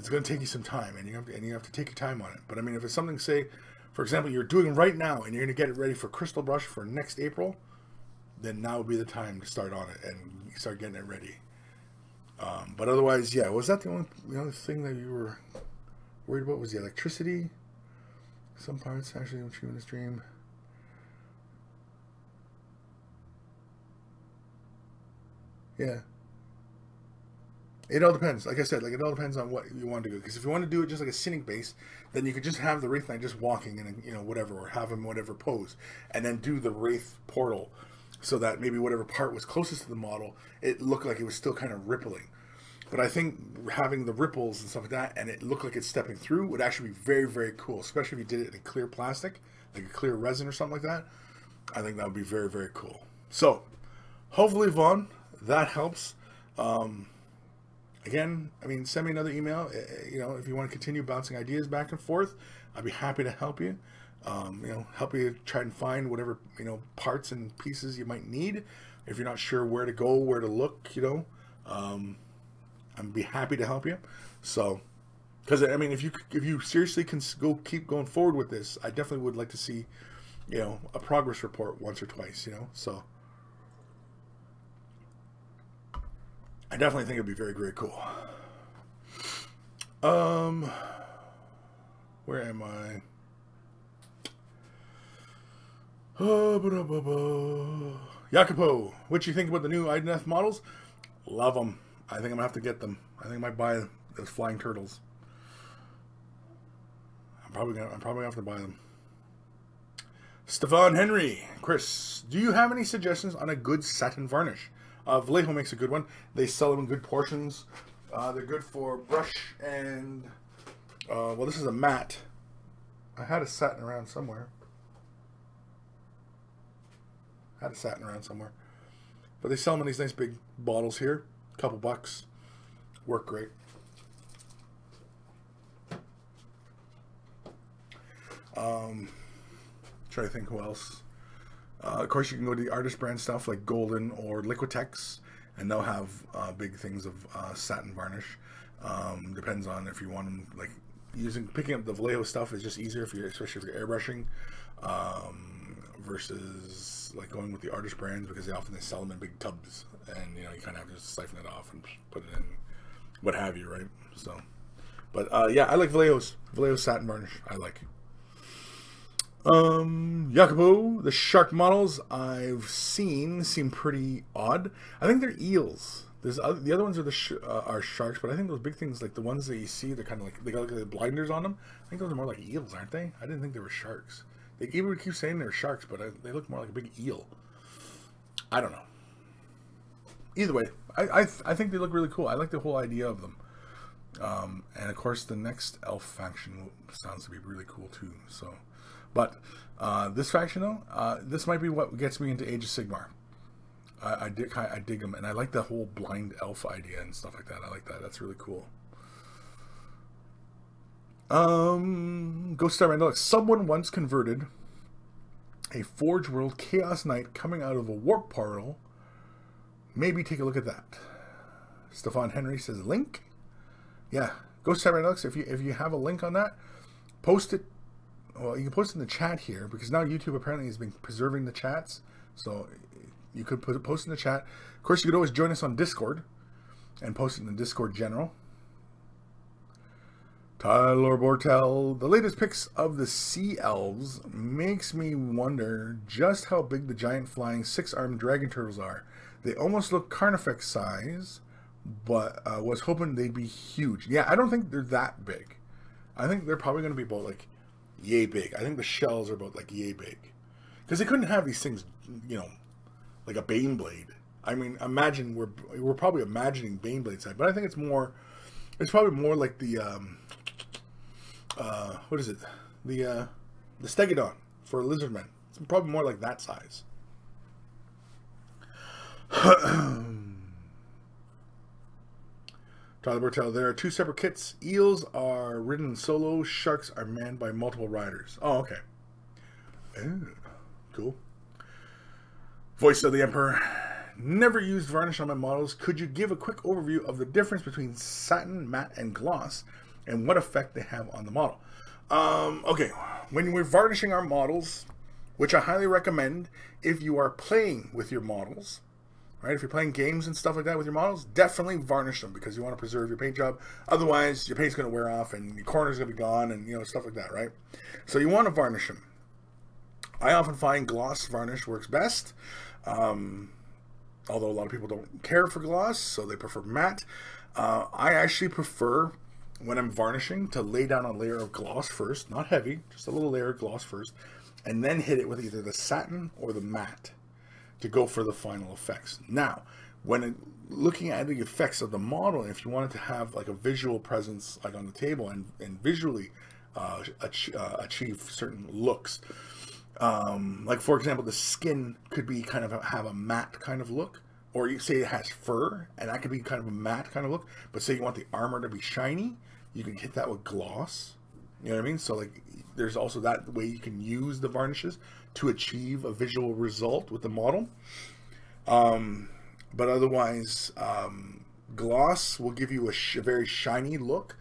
Speaker 1: going to take you some time, and you have to take your time on it. But I mean, if it's something, say, for example, you're doing right now, and you're going to get it ready for Crystal Brush for next April, then now would be the time to start on it and start getting it ready. But otherwise, yeah, was that the only thing that you were worried about? Was the electricity? Some parts actually when in the stream. Yeah. It all depends. Like I said, like it all depends on what you want to do. Because if you want to do it just like a scenic base, then you could just have the Wraith Knight just walking and, you know, whatever, or have him whatever pose, and then do the Wraith portal, so that maybe whatever part was closest to the model, it looked like it was still kind of rippling. But I think having the ripples and stuff like that, and it looked like it's stepping through, would actually be very, very cool. Especially if you did it in clear plastic, like a clear resin or something like that. I think that would be very, very cool. So, hopefully, Vaughn, that helps. Again, I mean, send me another email. You know, if you want to continue bouncing ideas back and forth, I'd be happy to help you. You know, help you try and find whatever, you know, parts and pieces you might need. If you're not sure where to go, where to look, you know, I'd be happy to help you. So, because I mean, if you seriously can keep going forward with this, I definitely would like to see, you know, a progress report once or twice. You know, so. I definitely think it'd be very, very cool. Where am I? Jacopo, what you think about the new IDNF models? Love them. I think I'm gonna have to get them. I think I might buy those flying turtles. I'm probably gonna have to buy them. Stefan Henry, Kris, do you have any suggestions on a good satin varnish? Vallejo makes a good one. They sell them in good portions. They're good for brush and, well, this is a matte. I had a satin around somewhere. But they sell them in these nice big bottles here. A couple bucks. Work great. Try to think who else. Of course, you can go to the artist brand stuff like Golden or Liquitex, and they'll have big things of satin varnish. Depends on if you want them, like picking up the Vallejo stuff is just easier especially if you're airbrushing, versus like going with the artist brands, because they sell them in big tubs, and you know you kind of have to just siphon it off and put it in, what have you, right? So, but yeah, I like Vallejo satin varnish. I like. Jacopo, the shark models I've seen seem pretty odd. I think they're eels. The other ones are sharks, but I think those big things, like the ones that you see, they're kind of like, they got like the blinders on them. I think those are more like eels, aren't they? I didn't think they were sharks. They even keep saying they're sharks, but they look more like a big eel. I don't know. Either way, I think they look really cool. I like the whole idea of them. And of course, the next elf faction sounds to be really cool too. So. But this faction, though, this might be what gets me into Age of Sigmar. I dig them, and I like the whole blind elf idea and stuff like that. I like that. That's really cool. Ghost Star Mandalux. Someone once converted a Forge World Chaos Knight coming out of a warp portal. Maybe take a look at that. Stefan Henry says link. Yeah, Ghost Star Mandalux. If you have a link on that, post it. Well, you can post it in the chat here, because now YouTube apparently has been preserving the chats. So you could post in the chat. Of course, you could always join us on Discord and post it in the Discord general. Tyler Bortel, the latest pics of the Sea Elves makes me wonder just how big the giant flying 6-armed dragon turtles are. They almost look Carnifex size, but was hoping they'd be huge. Yeah, I don't think they're that big. I think they're probably going to be about like yay big. I think the shells are about like yay big, because they couldn't have these things, you know, like a Baneblade. I mean, imagine we're probably imagining Baneblade size, but I think it's probably more like the what is it, the Stegodon for Lizardmen. It's probably more like that size. Tyler Bertel, there are two separate kits. Eels are ridden solo. Sharks are manned by multiple riders. Oh, okay. Cool. Voice of the Emperor. Never used varnish on my models. Could you give a quick overview of the difference between satin, matte, and gloss, and what effect they have on the model? Okay. When we're varnishing our models, which I highly recommend if you are playing with your models, right? If you're playing games and stuff like that with your models, definitely varnish them because you want to preserve your paint job. Otherwise, your paint's going to wear off and your corner's going to be gone and, you know, stuff like that, right? So you want to varnish them. I often find gloss varnish works best, although a lot of people don't care for gloss, so they prefer matte. I actually prefer, when I'm varnishing, to lay down a layer of gloss first, not heavy, just a little layer of gloss first, and then hit it with either the satin or the matte to go for the final effects. Now, when looking at the effects of the model, if you wanted to have like a visual presence like on the table and visually achieve certain looks, like for example, the skin could be kind of have a matte kind of look, or you say it has fur, and that could be kind of a matte kind of look, but say you want the armor to be shiny, you can hit that with gloss. You know what I mean? So like, there's also that way you can use the varnishes to achieve a visual result with the model. But otherwise, gloss will give you a very shiny look.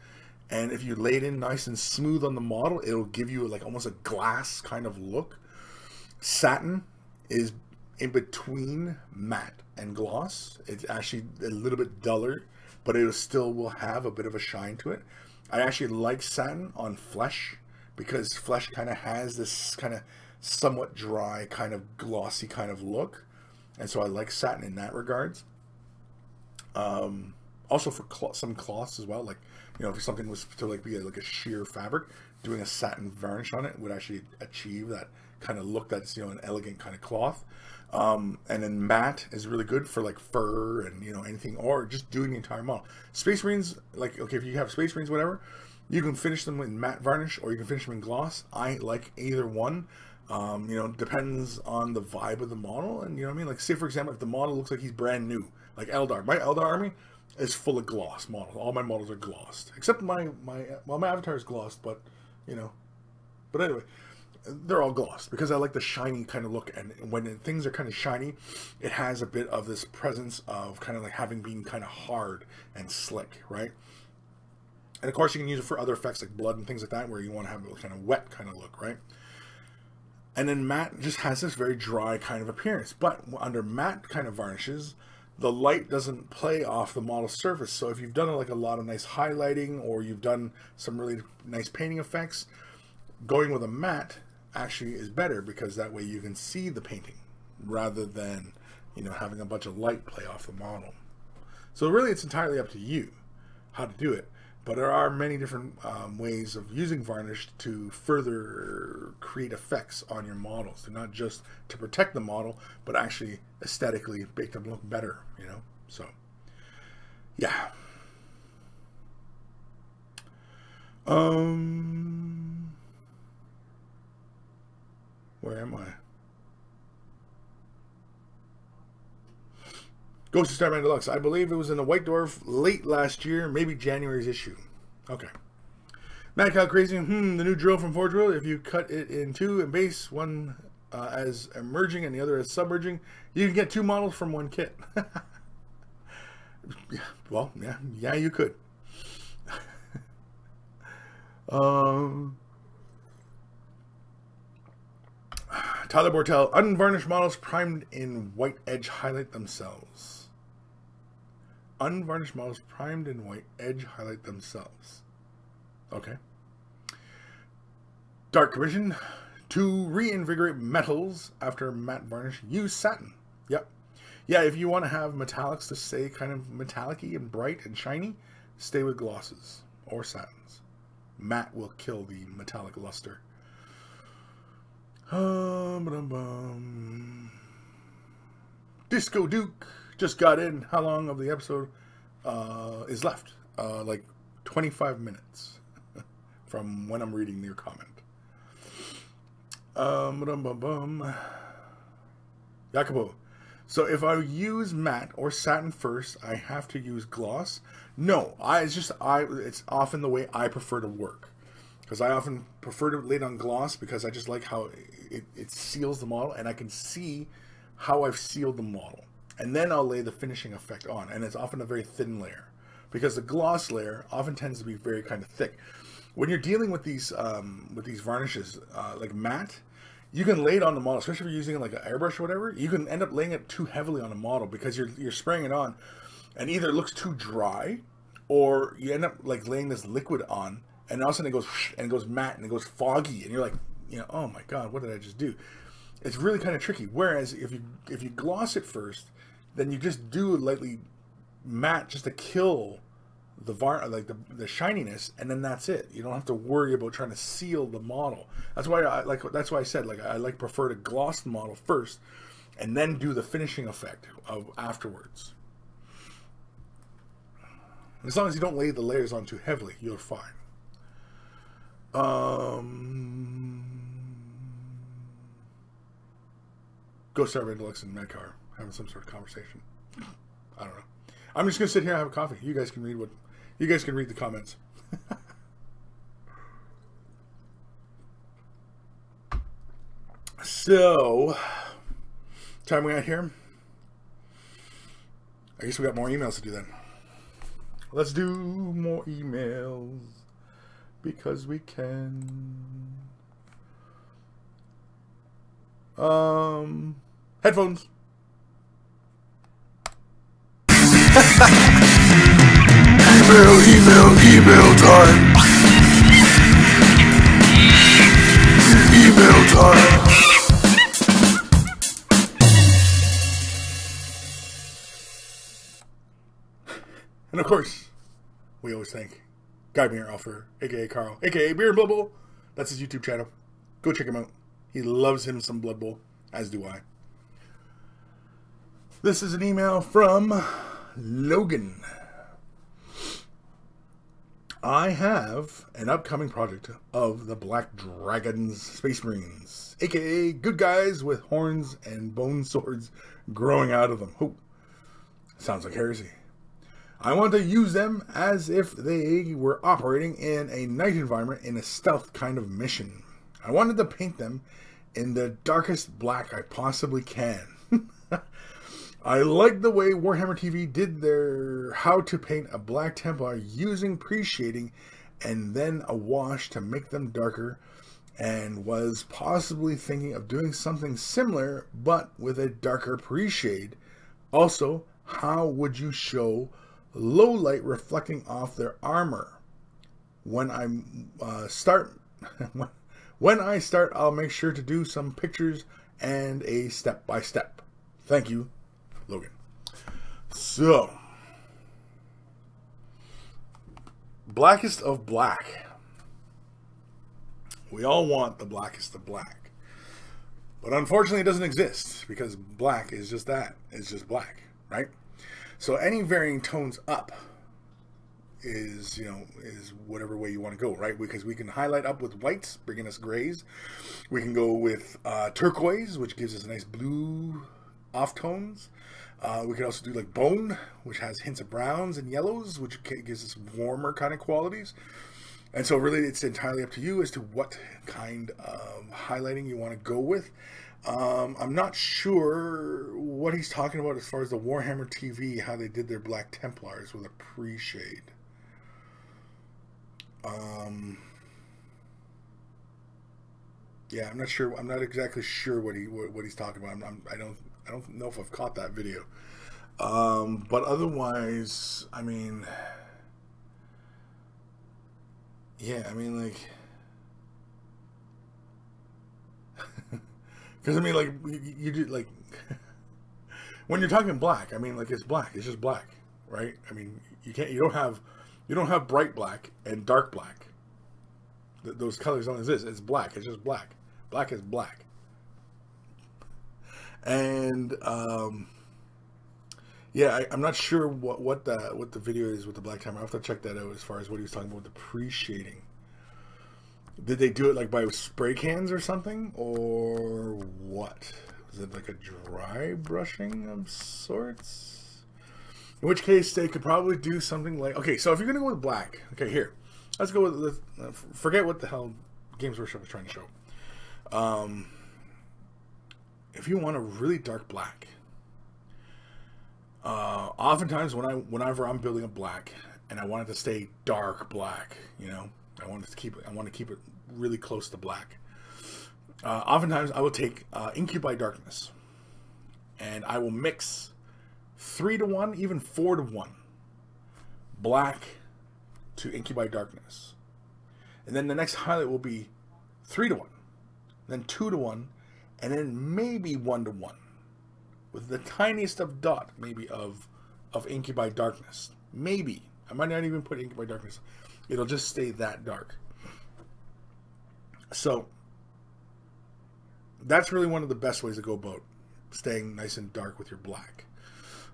Speaker 1: And if you lay it in nice and smooth on the model, it'll give you like almost a glass kind of look. Satin is in between matte and gloss. It's actually a little bit duller, but it still will have a bit of a shine to it. I actually like satin on flesh because flesh kind of has this kind of somewhat dry, kind of glossy kind of look. And so I like satin in that regards. Also for some cloths as well, like, you know, if something was to like be like a sheer fabric, doing a satin varnish on it would actually achieve that kind of look that's, you know, an elegant kind of cloth. And then matte is really good for like fur and, you know, anything, or just doing the entire model. Space Marines, like, okay, if you have Space Marines, whatever, you can finish them in matte varnish or you can finish them in gloss. I like either one. You know, depends on the vibe of the model. And, you know what I mean? Like, say, for example, if the model looks like he's brand new, like Eldar. My Eldar army is full of gloss models. All my models are glossed. Except my avatar is glossed, but, you know. But anyway, they're all glossed because I like the shiny kind of look. And when things are kind of shiny, it has a bit of this presence of kind of like having been kind of hard and slick, right? And of course, you can use it for other effects like blood and things like that, where you want to have a kind of wet kind of look, right? And then matte just has this very dry kind of appearance. But under matte kind of varnishes, the light doesn't play off the model surface. So if you've done like a lot of nice highlighting, or you've done some really nice painting effects, going with a matte actually is better, because that way you can see the painting rather than, you know, having a bunch of light play off the model. So really, it's entirely up to you how to do it. But there are many different ways of using varnish to further create effects on your models. They're not just to protect the model, but actually aesthetically make them look better, you know? So, yeah. Where am I? Ghost of Starman Deluxe. I believe it was in the White Dwarf late last year, maybe January's issue. Okay. Mad Cow Crazy. The new drill from Forge World. If you cut it in two and base, one as emerging and the other as submerging, you can get two models from one kit. Well, yeah, you could. Tyler Bortel. Unvarnished models primed in white edge highlight themselves. Unvarnished models primed in white edge highlight themselves. Okay. Dark Commission. To reinvigorate metals after matte varnish, use satin. Yep. Yeah, if you want to have metallics to stay kind of metallic-y and bright and shiny, stay with glosses or satins. Matte will kill the metallic luster. Disco Duke just got in. How long of the episode is left? Like 25 minutes from when I'm reading your comment. Jacobo. So if I use matte or satin first, I have to use gloss? No, it's often the way I prefer to work. Because I often prefer to lay it on gloss because I just like how it seals the model, and I can see how I've sealed the model. And then I'll lay the finishing effect on, and it's often a very thin layer. Because the gloss layer often tends to be very kind of thick. When you're dealing with these varnishes, like matte, you can lay it on the model, especially if you're using like an airbrush or whatever. You can end up laying it too heavily on the model because you're spraying it on, and either it looks too dry, or you end up like laying this liquid on, and all of a sudden it goes and it goes matte and it goes foggy, and you're like, oh my god, what did I just do? It's really kind of tricky. Whereas if you gloss it first, then you just do lightly matte just to kill the the shininess, and then that's it. You don't have to worry about trying to seal the model. That's why I said I prefer to gloss the model first and then do the finishing effect of afterwards. As long as you don't lay the layers on too heavily, you're fine. Ghost Star Deluxe and Medcar having some sort of conversation. I don't know. I'm just gonna sit here and have a coffee. You guys can read the comments. So, time we got here. I guess we got more emails to do then. Let's do more emails because we can. Headphones. Email time. Email time. And of course, we always thank Guy Beer Offer, aka Carl, aka Beer and Blood Bowl. That's his YouTube channel. Go check him out. He loves him some Blood Bowl, as do I. This is an email from Logan. I have an upcoming project of the Black Dragons Space Marines, aka good guys with horns and bone swords growing out of them. Oh, sounds like heresy. I want to use them as if they were operating in a night environment in a stealth kind of mission. I wanted to paint them in the darkest black I possibly can. I like the way Warhammer TV did their how to paint a Black Templar using pre-shading and then a wash to make them darker, and was possibly thinking of doing something similar but with a darker pre-shade. Also, how would you show low light reflecting off their armor? When I start, I'll make sure to do some pictures and a step-by-step. Thank you, Logan. So, blackest of black. We all want the blackest of black. But unfortunately it doesn't exist, because black is just that. It's just black, right? So any varying tones up is, is whatever way you want to go, right? Because we can highlight up with whites, bringing us grays. We can go with turquoise, which gives us a nice blue off tones. We can also do like bone, which has hints of browns and yellows, which gives us warmer kind of qualities. And so really it's entirely up to you as to what kind of highlighting you want to go with. I'm not sure what he's talking about as far as the Warhammer TV, how they did their Black Templars with a pre-shade. Yeah, I'm not sure. I'm not exactly sure what he's talking about. I don't know if I've caught that video. But otherwise, I mean, yeah, I mean, like, because I mean, like, you do, like, when you're talking black, I mean, like, it's black. It's just black, right? I mean, you don't have bright black and dark black. Those colors don't exist. It's black. It's just black. Black is black. And yeah, I'm not sure what the video is with the black timer. I have to check that out as far as what he was talking about with the pre-shading. Did they do it like by spray cans or something, or what? Is it like a dry brushing of sorts? In which case, they could probably do something like, okay, so if you're gonna go with black, okay, here, let's go with, forget what the hell Games Workshop was trying to show. If you want a really dark black, oftentimes whenever I'm building a black and I want it to stay dark black, I want to keep it really close to black. oftentimes I will take Ink You by Darkness, and I will mix 3 to 1, even 4 to 1, black to Ink You by Darkness. And then the next highlight will be 3 to 1, then 2 to 1, and then maybe 1 to 1, with the tiniest of dot, maybe of Ink You by Darkness. Maybe. I might not even put Ink You by Darkness. It'll just stay that dark. So that's really one of the best ways to go about staying nice and dark with your black.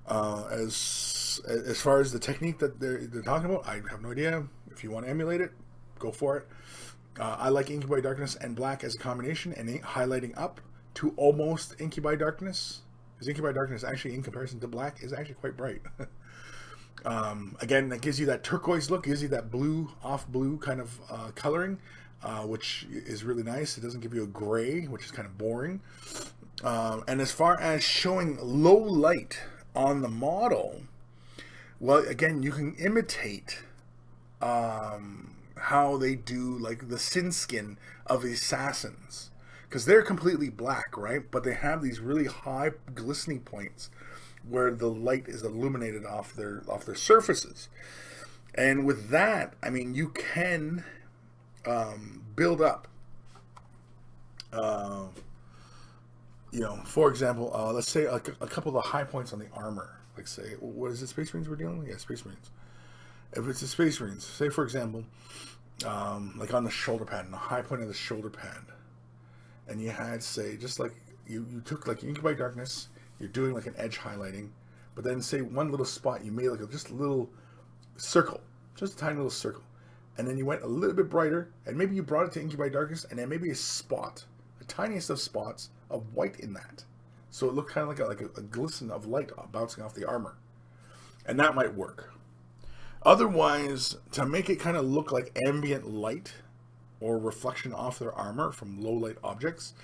Speaker 1: As far as the technique that they're talking about, I have no idea. If you want to emulate it, go for it. I like Ink You by Darkness and black as a combination, and highlighting up to almost Ink You by Darkness. Because Ink You by Darkness, actually, in comparison to black, is actually quite bright. Again, that gives you that turquoise look, gives you that blue, off blue kind of coloring, which is really nice. It doesn't give you a gray, which is kind of boring. And as far as showing low light on the model, well, again, you can imitate how they do like the sin skin of the assassins, because they're completely black, right? But they have these really high glistening points where the light is illuminated off their surfaces. And with that, I mean, you can build up, you know, for example, let's say a couple of the high points on the armor. Like, say, what is it, Space Marines we're dealing with? Yeah, Space Marines. If it's the Space Marines, say, for example, like on the shoulder pad, on the high point of the shoulder pad, and you had, say, just like, you took, like, Ink You by Darkness, you're doing, like, an edge highlighting, but then, say, one little spot, you made, like, just a little circle, just a tiny little circle, and then you went a little bit brighter, and maybe you brought it to Ink You by Darkness, and then maybe a spot, the tiniest of spots of white in that, so it looked kind of like a glisten of light bouncing off the armor, and that might work. Otherwise, to make it kind of look like ambient light or reflection off their armor from low light objects,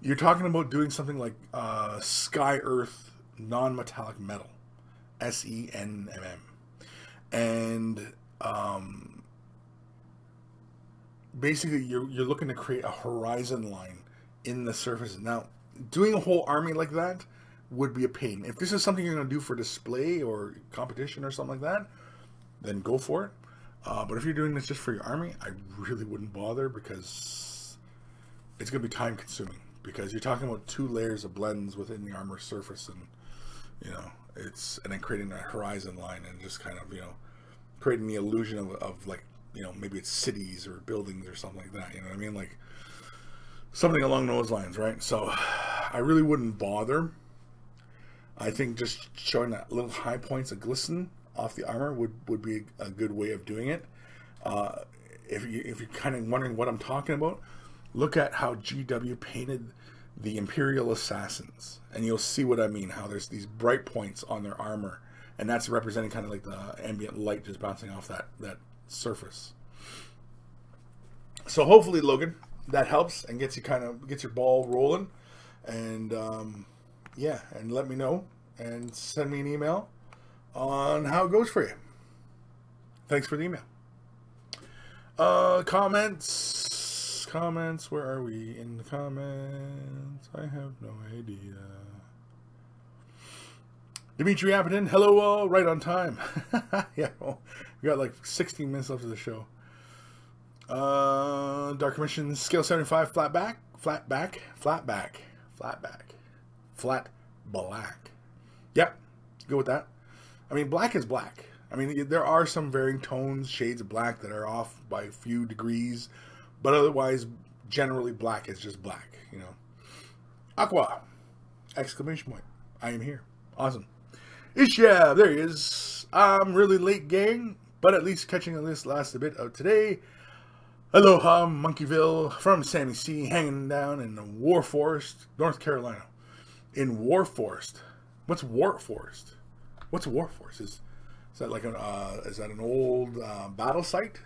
Speaker 1: you're talking about doing something like Sky Earth non-metallic metal, SENMM, and basically you're looking to create a horizon line in the surface. Now, doing a whole army like that would be a pain. If this is something you're going to do for display or competition or something like that, then go for it. But if you're doing this just for your army, I really wouldn't bother, because it's going to be time consuming, because you're talking about 2 layers of blends within the armor surface, and, you know, and then creating a horizon line and just kind of, you know, creating the illusion of like, you know, maybe it's cities or buildings or something like that, you know what I mean? Like, something along those lines, right? So I really wouldn't bother. I think just showing that little high points of glisten off the armor would be a good way of doing it. If you're kind of wondering what I'm talking about, look at how GW painted the Imperial Assassins, and you'll see what I mean, how there's these bright points on their armor, and that's representing kind of like the ambient light just bouncing off that surface. So hopefully, Logan, that helps and gets your ball rolling, and yeah, and let me know and send me an email on how it goes for you. Thanks for the email. Comments, where are we in the comments? I have no idea. Dimitri Appetin, hello all, right on time. Yeah, well, we got like 16 minutes left of the show. Dark Commission, scale 75, flat black. Yep, go with that. I mean, black is black. I mean, there are some varying tones, shades of black that are off by a few degrees, but otherwise, generally, black is just black, you know. Aqua! Exclamation point. I am here. Awesome. Ishya, there he is. I'm really late, gang, but at least catching this last bit of today. Aloha, Monkeyville, from Sammy C, hanging down in the War Forest, North Carolina. In War Forest. What's War Forest? What's War Forest? Is that like is that an old battle site?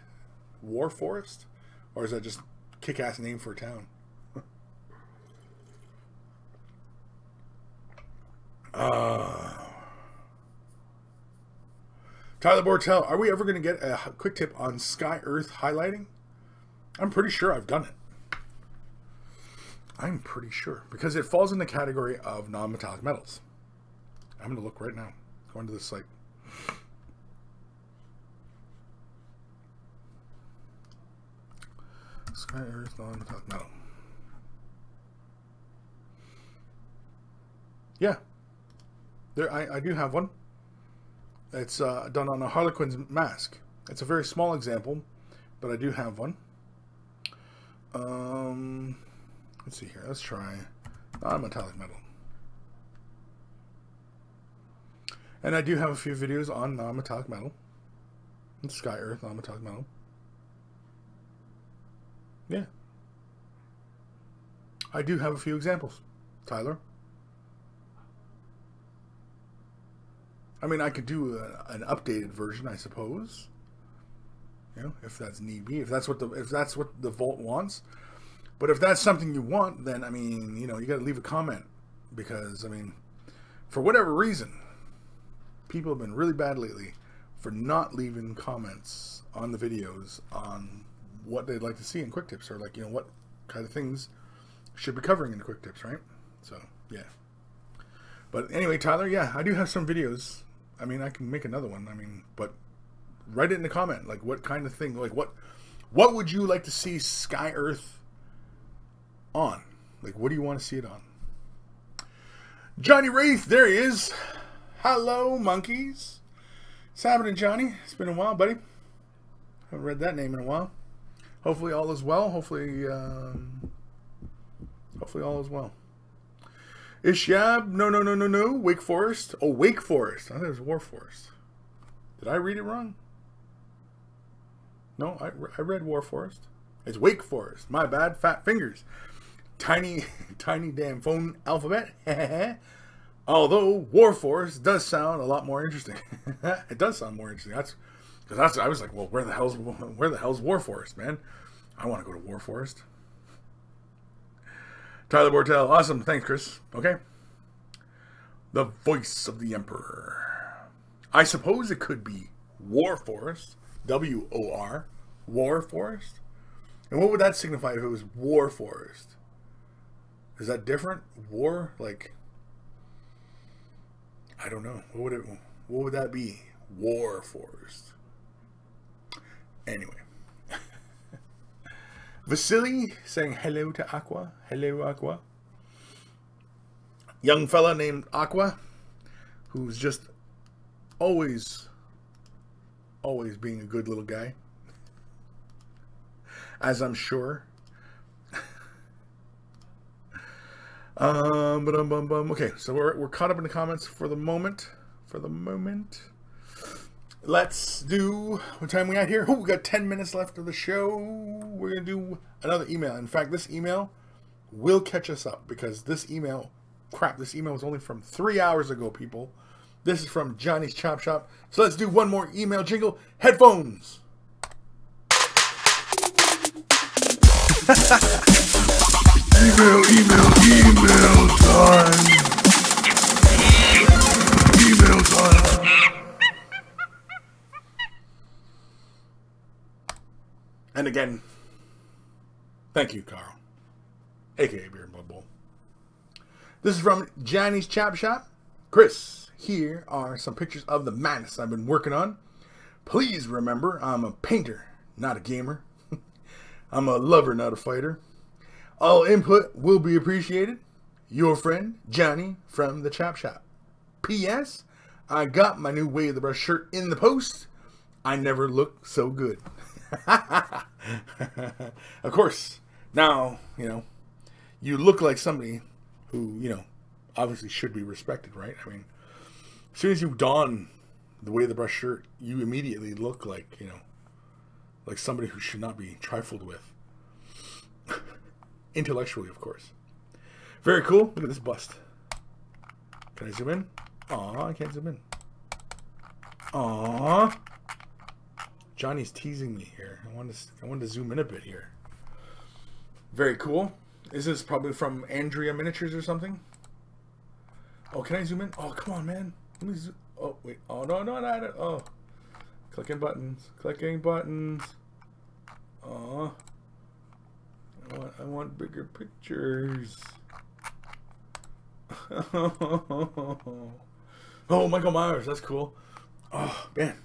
Speaker 1: War Forest? Or is that just kick-ass name for a town? Tyler Bortel, are we ever going to get a quick tip on Sky Earth highlighting? I'm pretty sure I've done it. I'm pretty sure. Because it falls in the category of non-metallic metals. I'm going to look right now. Go into this site. Sky Earth non-metallic metal. Yeah. There, I do have one. It's done on a Harlequin's mask. It's a very small example, but I do have one. Let's see here. Let's try non-metallic metal. And I do have a few videos on non-metallic metal. And Sky Earth non-metallic metal. Yeah. I do have a few examples, Tyler. I mean, I could do an updated version, I suppose. You know, if that's need be, if that's what the Vault wants. But if that's something you want, then I mean, you know, you got to leave a comment, because I mean, for whatever reason, people have been really bad lately for not leaving comments on the videos on what they'd like to see in Quick Tips, or like, you know, what kind of things should be covering in the Quick Tips, right? So yeah. But anyway, Tyler, yeah, I do have some videos. I mean, I can make another one. I mean, but write it in the comment, like what kind of thing, like what would you like to see Sky Earth on? Like, what do you want to see it on? Johnny Wraith, there he is. Hello, monkeys. What's happening, Johnny? It's been a while, buddy. Haven't read that name in a while. Hopefully all is well. Hopefully all is well. Ishab, no. Wake Forest. Oh, Wake Forest. I thought it was War Forest. Did I read it wrong? No, I read War Forest. It's Wake Forest. My bad. Fat fingers. Tiny damn phone alphabet. Although War Forest does sound a lot more interesting. It does sound more interesting. I was like, well, where the hell's War Forest, man? I want to go to War Forest. Tyler Bortel, awesome. Thanks, Chris. Okay. The Voice of the Emperor. I suppose it could be War Forest. W-O-R. War Forest. And what would that signify if it was War Forest? Is that different? War, like, I don't know. What would that be? War Forest. Anyway. Vasily saying hello to Aqua. Hello, Aqua. Young fella named Aqua, who's just always being a good little guy. As I'm sure. Okay, so we're caught up in the comments for the moment. Let's do, what time we at here? Oh, we got 10 minutes left of the show. We're going to do another email. In fact, this email will catch us up, because this email was only from 3 hours ago, people. This is from Johnny's Chop Shop. So let's do one more email jingle. Headphones. Email time. Email time. And again, thank you, Carl, aka Beer and Blood Bowl. This is from Johnny's Chop Shop. Chris, here are some pictures of the madness I've been working on. Please remember, I'm a painter, not a gamer. I'm a lover, not a fighter. All input will be appreciated. Your friend, Johnny from the Chop Shop. P.S. I got my new Way of the Brush shirt in the post. I never look so good. Of course, now, you know, you look like somebody who, you know, obviously should be respected, right? I mean, as soon as you don the Way of the Brush shirt, you immediately look like, you know, like somebody who should not be trifled with. Intellectually, of course. Very cool. Look at this bust. Can I zoom in? Aw, I can't zoom in. Aw. Johnny's teasing me here. I wanted to zoom in a bit here. Very cool. Is this probably from Andrea Miniatures or something? Oh, can I zoom in? Oh, come on, man. Let me zoom. Oh, wait. Oh, no. Oh. Clicking buttons. Oh. I want bigger pictures. Oh, Michael Myers, that's cool. Oh, man.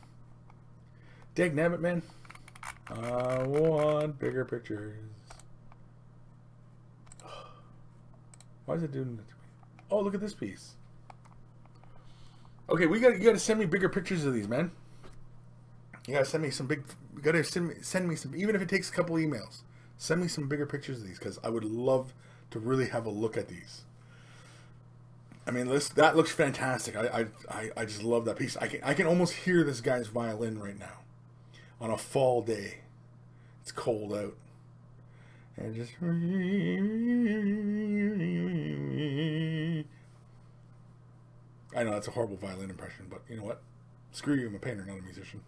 Speaker 1: Dag nabbit, man. I want bigger pictures. Why is it doing that to me? Oh, look at this piece. Okay, you gotta send me bigger pictures of these, man. You gotta send me some big. You gotta send me some. Even if it takes a couple emails, send me some bigger pictures of these because I would love to really have a look at these. I mean, that looks fantastic. I just love that piece. I can almost hear this guy's violin right now, on a fall day. It's cold out, and just. I know that's a horrible violin impression, but you know what? Screw you, I'm a painter, not a musician.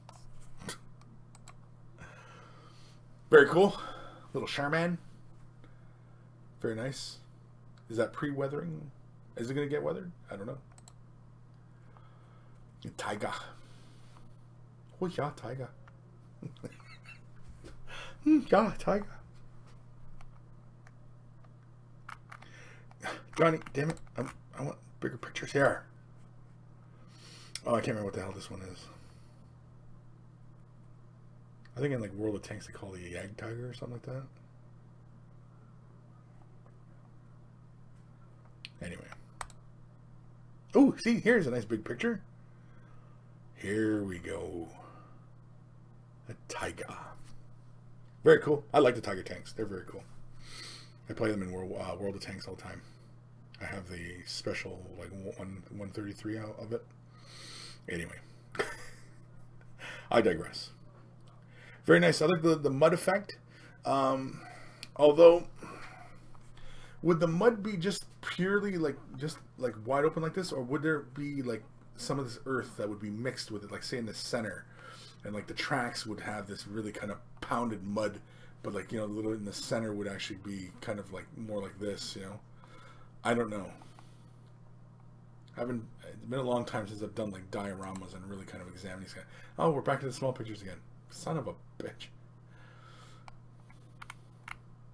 Speaker 1: Very cool. Little Charmin. Very nice. Is that pre-weathering? Is it going to get weathered? I don't know. Tiger. Oh yeah, tiger. Yeah, tiger. Johnny, damn it. I want bigger pictures here. Oh, I can't remember what the hell this one is. I think in like World of Tanks they call it a Yag Tiger or something like that. Anyway. Oh, see, here's a nice big picture. Here we go. A Tiger. Very cool. I like the Tiger tanks. They're very cool. I play them in World of Tanks all the time. I have the special like 133 out of it. Anyway, I digress. Very nice. I like the mud effect. Although, would the mud be just purely just wide open like this, or would there be like some of this earth that would be mixed with it, like say in the center, and like the tracks would have this really kind of pounded mud, but like, you know, a little in the center would actually be kind of like more like this, you know? I don't know. It's been a long time since I've done like dioramas and really kind of examined these guys. Oh, we're back to the small pictures again. Son of a bitch.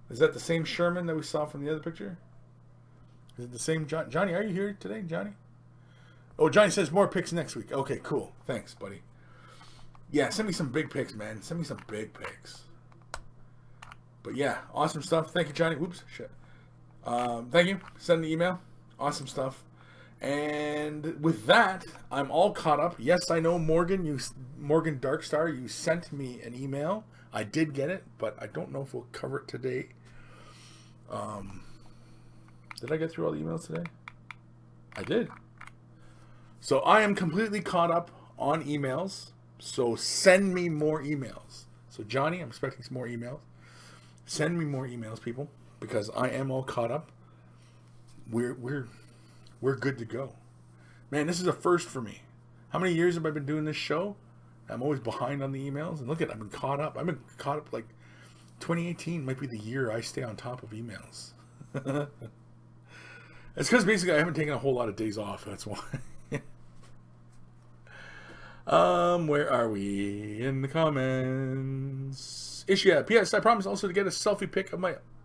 Speaker 1: Is that the same Sherman that we saw from the other picture? Is it the same Johnny, are you here today, Johnny? Oh, Johnny says more pics next week. Okay, cool. Thanks, buddy. Yeah, send me some big pics, man. Send me some big pics. But yeah, awesome stuff. Thank you, Johnny. Whoops, shit. Thank you. Send the email. Awesome stuff. And with that, I'm all caught up. Yes, I know, Morgan Darkstar, you sent me an email. I did get it, but I don't know if we'll cover it today. Did I get through all the emails today? I did. So I am completely caught up on emails. So send me more emails. So Johnny, I'm expecting some more emails. Send me more emails, people, because I am all caught up. We're good to go. Man, this is a first for me. How many years have I been doing this show? I'm always behind on the emails. And look at, I've been caught up. I've been caught up like 2018 might be the year I stay on top of emails. It's because basically I haven't taken a whole lot of days off. That's why. Where are we? In the comments. Yeah. P.S. I promise also to get a selfie pic of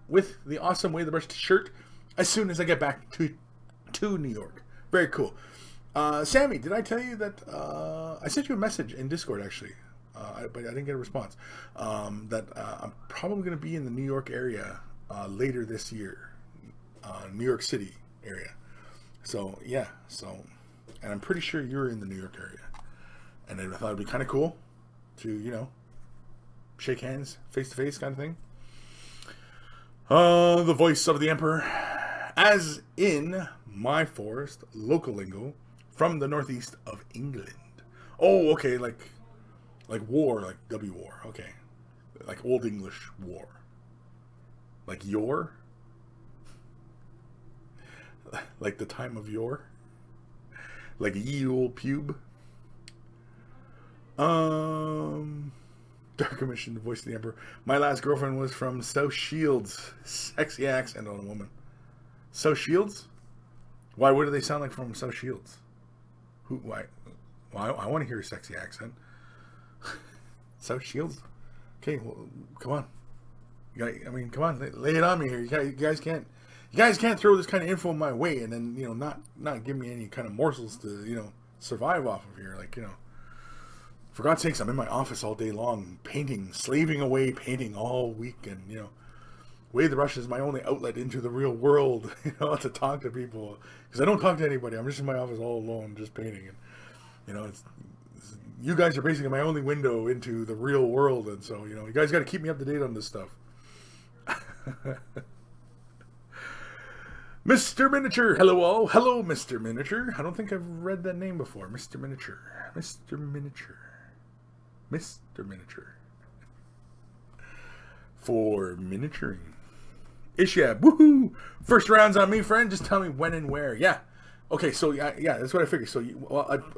Speaker 1: with the awesome Way the Brush shirt as soon as I get back to New York. Very cool. Sammy, did I tell you that I sent you a message in Discord actually, but I didn't get a response. That I'm probably going to be in the New York area later this year, New York City area. So yeah, and I'm pretty sure you're in the New York area, and I thought it'd be kind of cool to, you know, shake hands face to face kind of thing. The voice of the Emperor, as in my forest, local lingo, from the northeast of England. Oh, okay, like war, like W war. Okay, like Old English war. Like yore. Like the time of yore. Like ye old pube. Dark Omission, the voice of the Emperor. My last girlfriend was from South Shields. Sexy accent on a woman. South Shields? Why? What do they sound like from South Shields? Who? Why? Well, I want to hear a sexy accent. South Shields? Okay, well, come on. I mean, come on, lay it on me here. You guys can't throw this kind of info my way and then, you know, not give me any kind of morsels to, you know, survive off of here. Like, you know, for God's sakes, I'm in my office all day long painting, slaving away painting all week, and, you know, Wave the Brush is my only outlet into the real world, you know, to talk to people, because I don't talk to anybody. I'm just in my office all alone, just painting, and, you know, you guys are basically my only window into the real world, and so, you know, you guys got to keep me up to date on this stuff. Mr. Miniature, hello all. Hello, Mr. Miniature. I don't think I've read that name before. Mr. Miniature. Mr. Miniature. Mr. Miniature. For miniaturing. Ishab, woohoo! First round's on me, friend. Just tell me when and where. Yeah. Okay, so yeah, that's what I figured. So,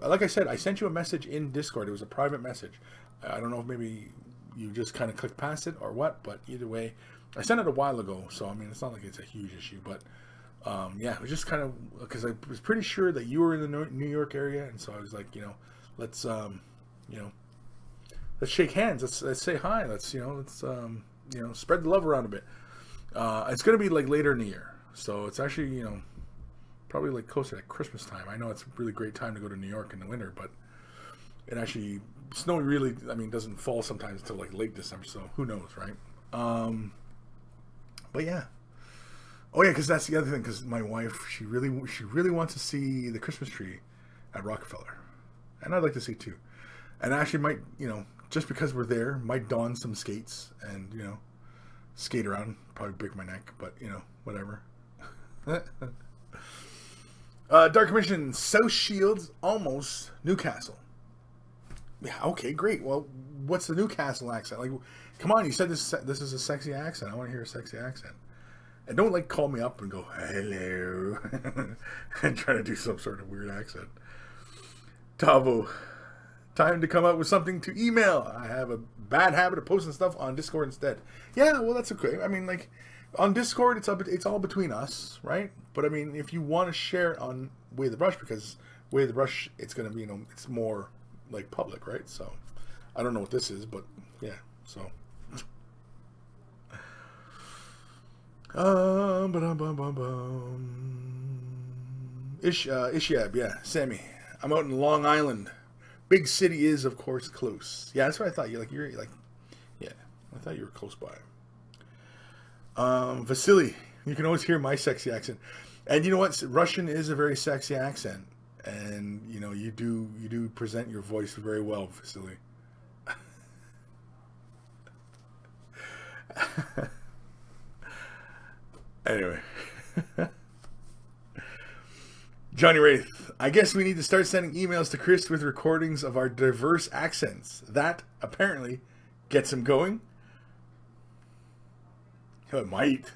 Speaker 1: like I said, I sent you a message in Discord. It was a private message. I don't know if maybe you just kind of clicked past it or what, but either way, I sent it a while ago, so I mean, it's not like it's a huge issue, but yeah, it was just kind of because I was pretty sure that you were in the New York area, and so I was like, you know, let's you know, let's shake hands, let's say hi, let's, you know, spread the love around a bit. It's gonna be like later in the year, so it's actually, you know, probably like closer to Christmas time. I know it's a really great time to go to New York in the winter, but it actually snow really, I mean, doesn't fall sometimes until like late December, so who knows, right? But yeah. Oh yeah, because that's the other thing. Because my wife, she really wants to see the Christmas tree at Rockefeller, and I'd like to see it too. And I actually might, you know, just because we're there, might don some skates and, you know, skate around. Probably break my neck, but, you know, whatever. Dark Commission, South Shields, almost Newcastle. Yeah, okay, great. Well, what's the Newcastle accent? Like, come on, you said this is a sexy accent. I want to hear a sexy accent. And don't, like, call me up and go, hello, and try to do some sort of weird accent. Tavo, time to come up with something to email. I have a bad habit of posting stuff on Discord instead. Yeah, well, that's okay. I mean, like, on Discord, it's all between us, right? But, I mean, if you want to share it on Wave the Brush, because Wave the Brush, it's going to be, you know, it's more, like, public, right? So, I don't know what this is, but, yeah, so... Ishab, yeah, Sammy. I'm out in Long Island. Big city is, of course, close. Yeah, that's what I thought. You're like, yeah, I thought you were close by. Vasily, you can always hear my sexy accent, and you know what? Russian is a very sexy accent, and you know you do present your voice very well, Vasily. Anyway. Johnny Wraith, I guess we need to start sending emails to Kris with recordings of our diverse accents. That, apparently, gets him going. It might.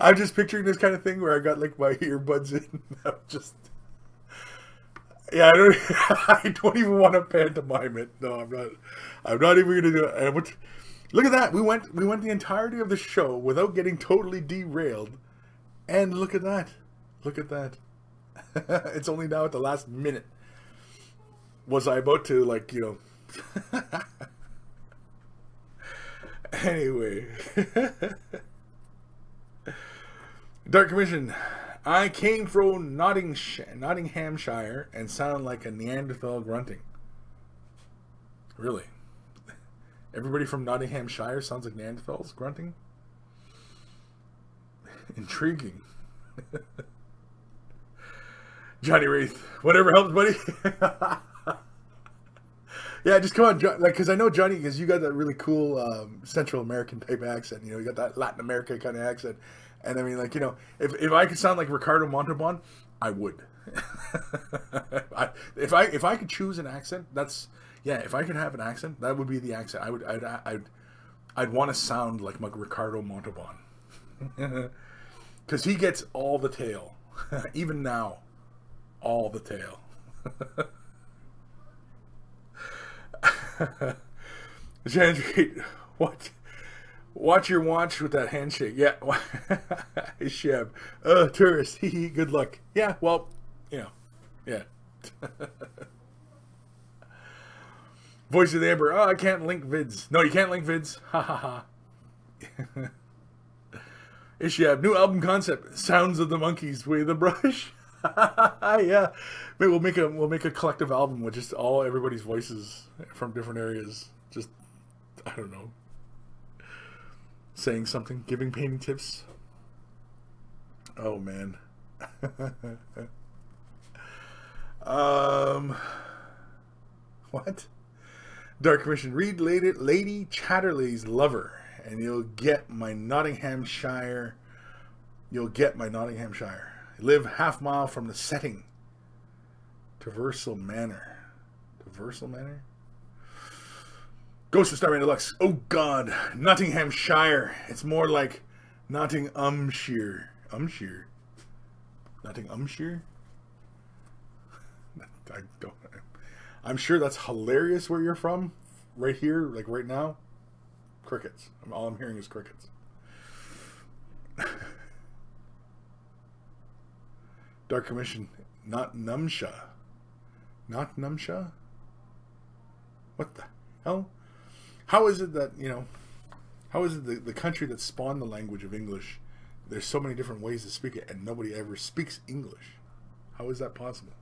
Speaker 1: I'm just picturing this kind of thing where I got, like, my earbuds in. I'm just... Yeah, I don't even want to pantomime it. No, I'm not even going to do it. And look at that. We went the entirety of the show without getting totally derailed. And look at that. Look at that. It's only now at the last minute. Was I about to, like, you know... Anyway. Dark Commission. I came from Nottinghamshire and sound like a Neanderthal grunting. Really? Everybody from Nottinghamshire sounds like Neanderthals grunting? Intriguing. Johnny Wraith, whatever helps, buddy. Yeah, just come on, like, because I know Johnny, because you got that really cool Central American type accent. You know, you got that Latin America kind of accent. And I mean, like, you know, if I could sound like Ricardo Montalban, I would. If I could choose an accent, that's, yeah. If I could have an accent, that would be the accent. I'd want to sound like Ricardo Montalban, because he gets all the tail, even now, all the tail. Jandreet, what? Watch your watch with that handshake. Yeah. Sheb. Tourist. Good luck. Yeah, well, you know. Yeah. Voice of the Amber. Oh, I can't link vids. No, you can't link vids. Ha ha ha. Ishab, new album concept. Sounds of the Monkeys. Way the Brush. Yeah. Maybe we'll make a collective album with just everybody's voices from different areas. Just, I don't know, saying something, giving painting tips. Oh man. What? Dark Commission. Read Lady Chatterley's Lover, and you'll get my Nottinghamshire. Live half mile from the setting. Traversal Manor. Ghost of Starman Deluxe. Oh God, Nottinghamshire. It's more like Nottinghamshire. Nottinghamshire. I don't. I'm sure that's hilarious where you're from. Right here, like right now. Crickets. All I'm hearing is crickets. Dark Commission. Not Numsha. What the hell? How is it that, how is it the country that spawned the language of English, there's so many different ways to speak it and nobody ever speaks English? How is that possible?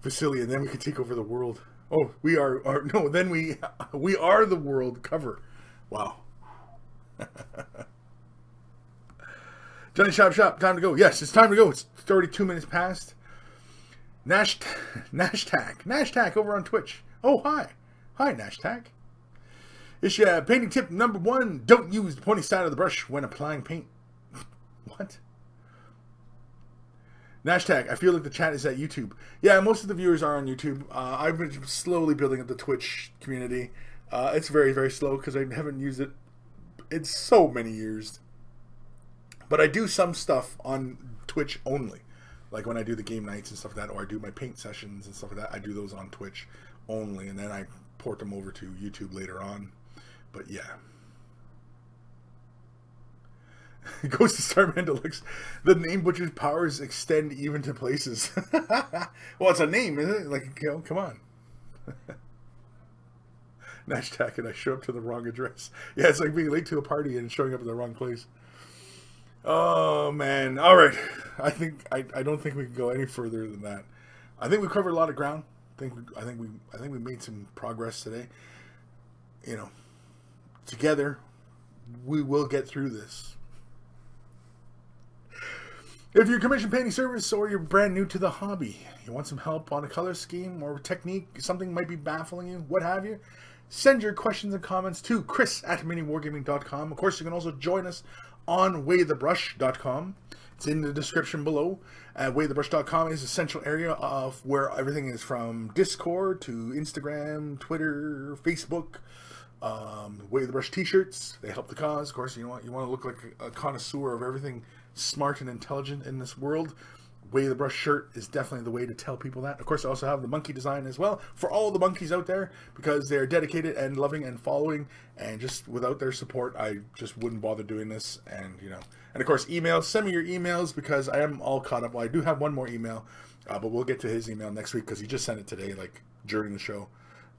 Speaker 1: Vasily, and then we could take over the world. Oh, we are the world cover. Wow. Johnny Shop, time to go. Yes, it's time to go. It's already 2 minutes past. Nashtack over on Twitch. Oh, hi. Hi, Nashtack. Painting tip number 1. Don't use the pointy side of the brush when applying paint. What? Nashtack, I feel like the chat is at YouTube. Yeah, most of the viewers are on YouTube. I've been slowly building up the Twitch community. It's very, very slow because I haven't used it in so many years. But I do some stuff on Twitch only. Like when I do the game nights and stuff like that, or I do my paint sessions and stuff like that, I do those on Twitch only, and then I port them over to YouTube later on. But yeah. Ghost of Starman Deluxe. The name Butcher's powers extend even to places. Well, it's a name, isn't it? Like, come on. Nashtack, and I show up to the wrong address. Yeah, it's like being late to a party and showing up in the wrong place. Oh man! All right, I don't think we can go any further than that. I think we covered a lot of ground. I think we made some progress today. Together we will get through this. If you're commission painting service or you're brand new to the hobby, you want some help on a color scheme or technique, something might be baffling you, what have you, send your questions and comments to Kris@miniwargaming.com. Of course, you can also join us on waythebrush.com. It's in the description below. Waythebrush.com is a central area of where everything is, from Discord to Instagram, Twitter, Facebook. Way the Brush t-shirts, they help the cause. Of course, you want to look like a connoisseur of everything smart and intelligent in this world. Way the Brush shirt is definitely the way to tell people that. Of course, I also have the monkey design as well for all the monkeys out there, because they're dedicated and loving and following, and just without their support, I just wouldn't bother doing this. And and of course, emails. Send me your emails because I am all caught up. Well, I do have one more email, but we'll get to his email next week because he just sent it today, like during the show.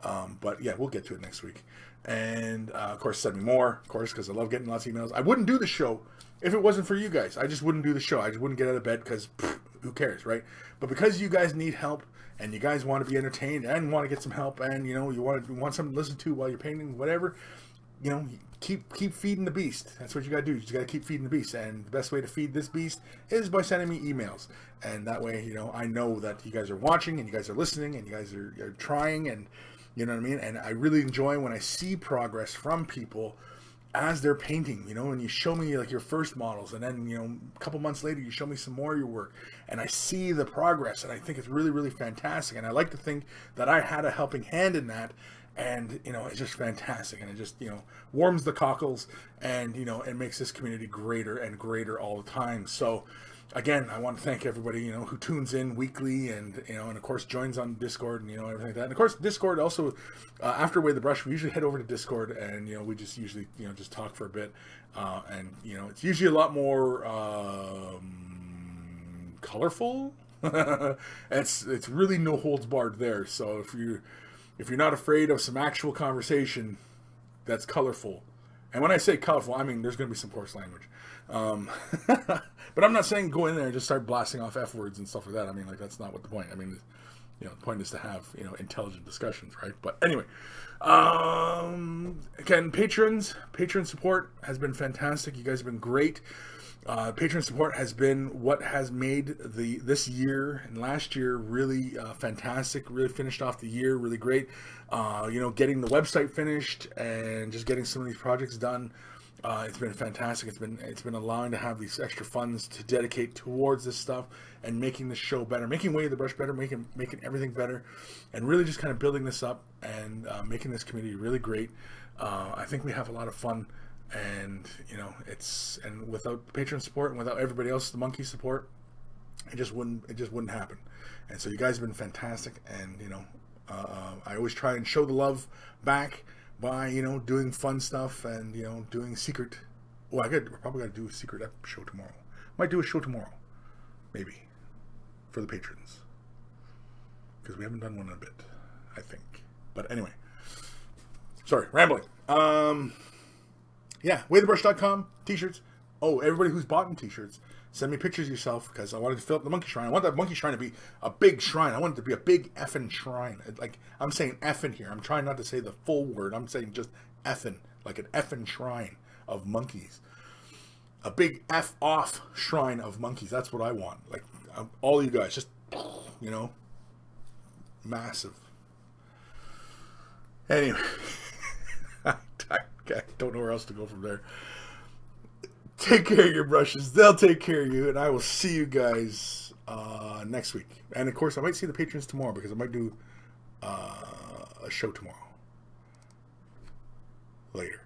Speaker 1: But yeah, we'll get to it next week. And of course, send me more, of course, because I love getting lots of emails. I wouldn't do the show if it wasn't for you guys. I just wouldn't do the show. I just wouldn't get out of bed because who cares, right? But because you guys need help and you guys want to be entertained and want to get some help, and you want something to listen to while you're painting, whatever, keep feeding the beast. That's what you got to do. You just got to keep feeding the beast. And the best way to feed this beast is by sending me emails. And that way, I know that you guys are watching and you guys are listening and you guys are trying, and you know what I mean? And I really enjoy when I see progress from people as they're painting, and you show me like your first models, and then, a couple months later, you show me some more of your work, and I see the progress, and I think it's really, really fantastic. And I like to think that I had a helping hand in that. And, it's just fantastic. And it just, warms the cockles, and, it makes this community greater and greater all the time. So, again, I want to thank everybody, who tunes in weekly and, and of course joins on Discord and, everything like that. And of course, Discord also, after Way the Brush, we usually head over to Discord and, we just usually, just talk for a bit. And, it's usually a lot more colorful. It's really no holds barred there. So if you're not afraid of some actual conversation that's colorful, and when I say colorful, I mean there's going to be some coarse language. But I'm not saying go in there and just start blasting off F words and stuff like that. I mean, like, that's not what the point. I mean, the point is to have, intelligent discussions, right? But anyway, again, patron support has been fantastic. You guys have been great. Patron support has been what has made this year and last year really fantastic. Really finished off the year really great. Getting the website finished and just getting some of these projects done. It's been fantastic. It's been allowing to have these extra funds to dedicate towards this stuff and making the show better, making Way of the Brush better, making everything better, and really just kind of building this up and making this community really great. I think we have a lot of fun, and and without patron support and without everybody else, the monkey support, it just wouldn't happen. And so you guys have been fantastic, and I always try and show the love back by doing fun stuff and doing secret. Well, I probably got to do a secret show tomorrow. Might do a show tomorrow, maybe, for the patrons, because we haven't done one in a bit, I think. But anyway, sorry, rambling. Yeah, waythebrush.com, t-shirts. Oh, everybody who's bought in t-shirts, send me pictures of yourself, because I wanted to fill up the monkey shrine. I want that monkey shrine to be a big shrine. I want it to be a big effing shrine. Like, I'm saying effing here. I'm trying not to say the full word. I'm saying just effing, like an effing shrine of monkeys. A big F off shrine of monkeys. That's what I want. Like, all you guys, just, massive. Anyway, I don't know where else to go from there. Take care of your brushes. They'll take care of you, and I will see you guys next week. And of course, I might see the patrons tomorrow, because I might do a show tomorrow. Later.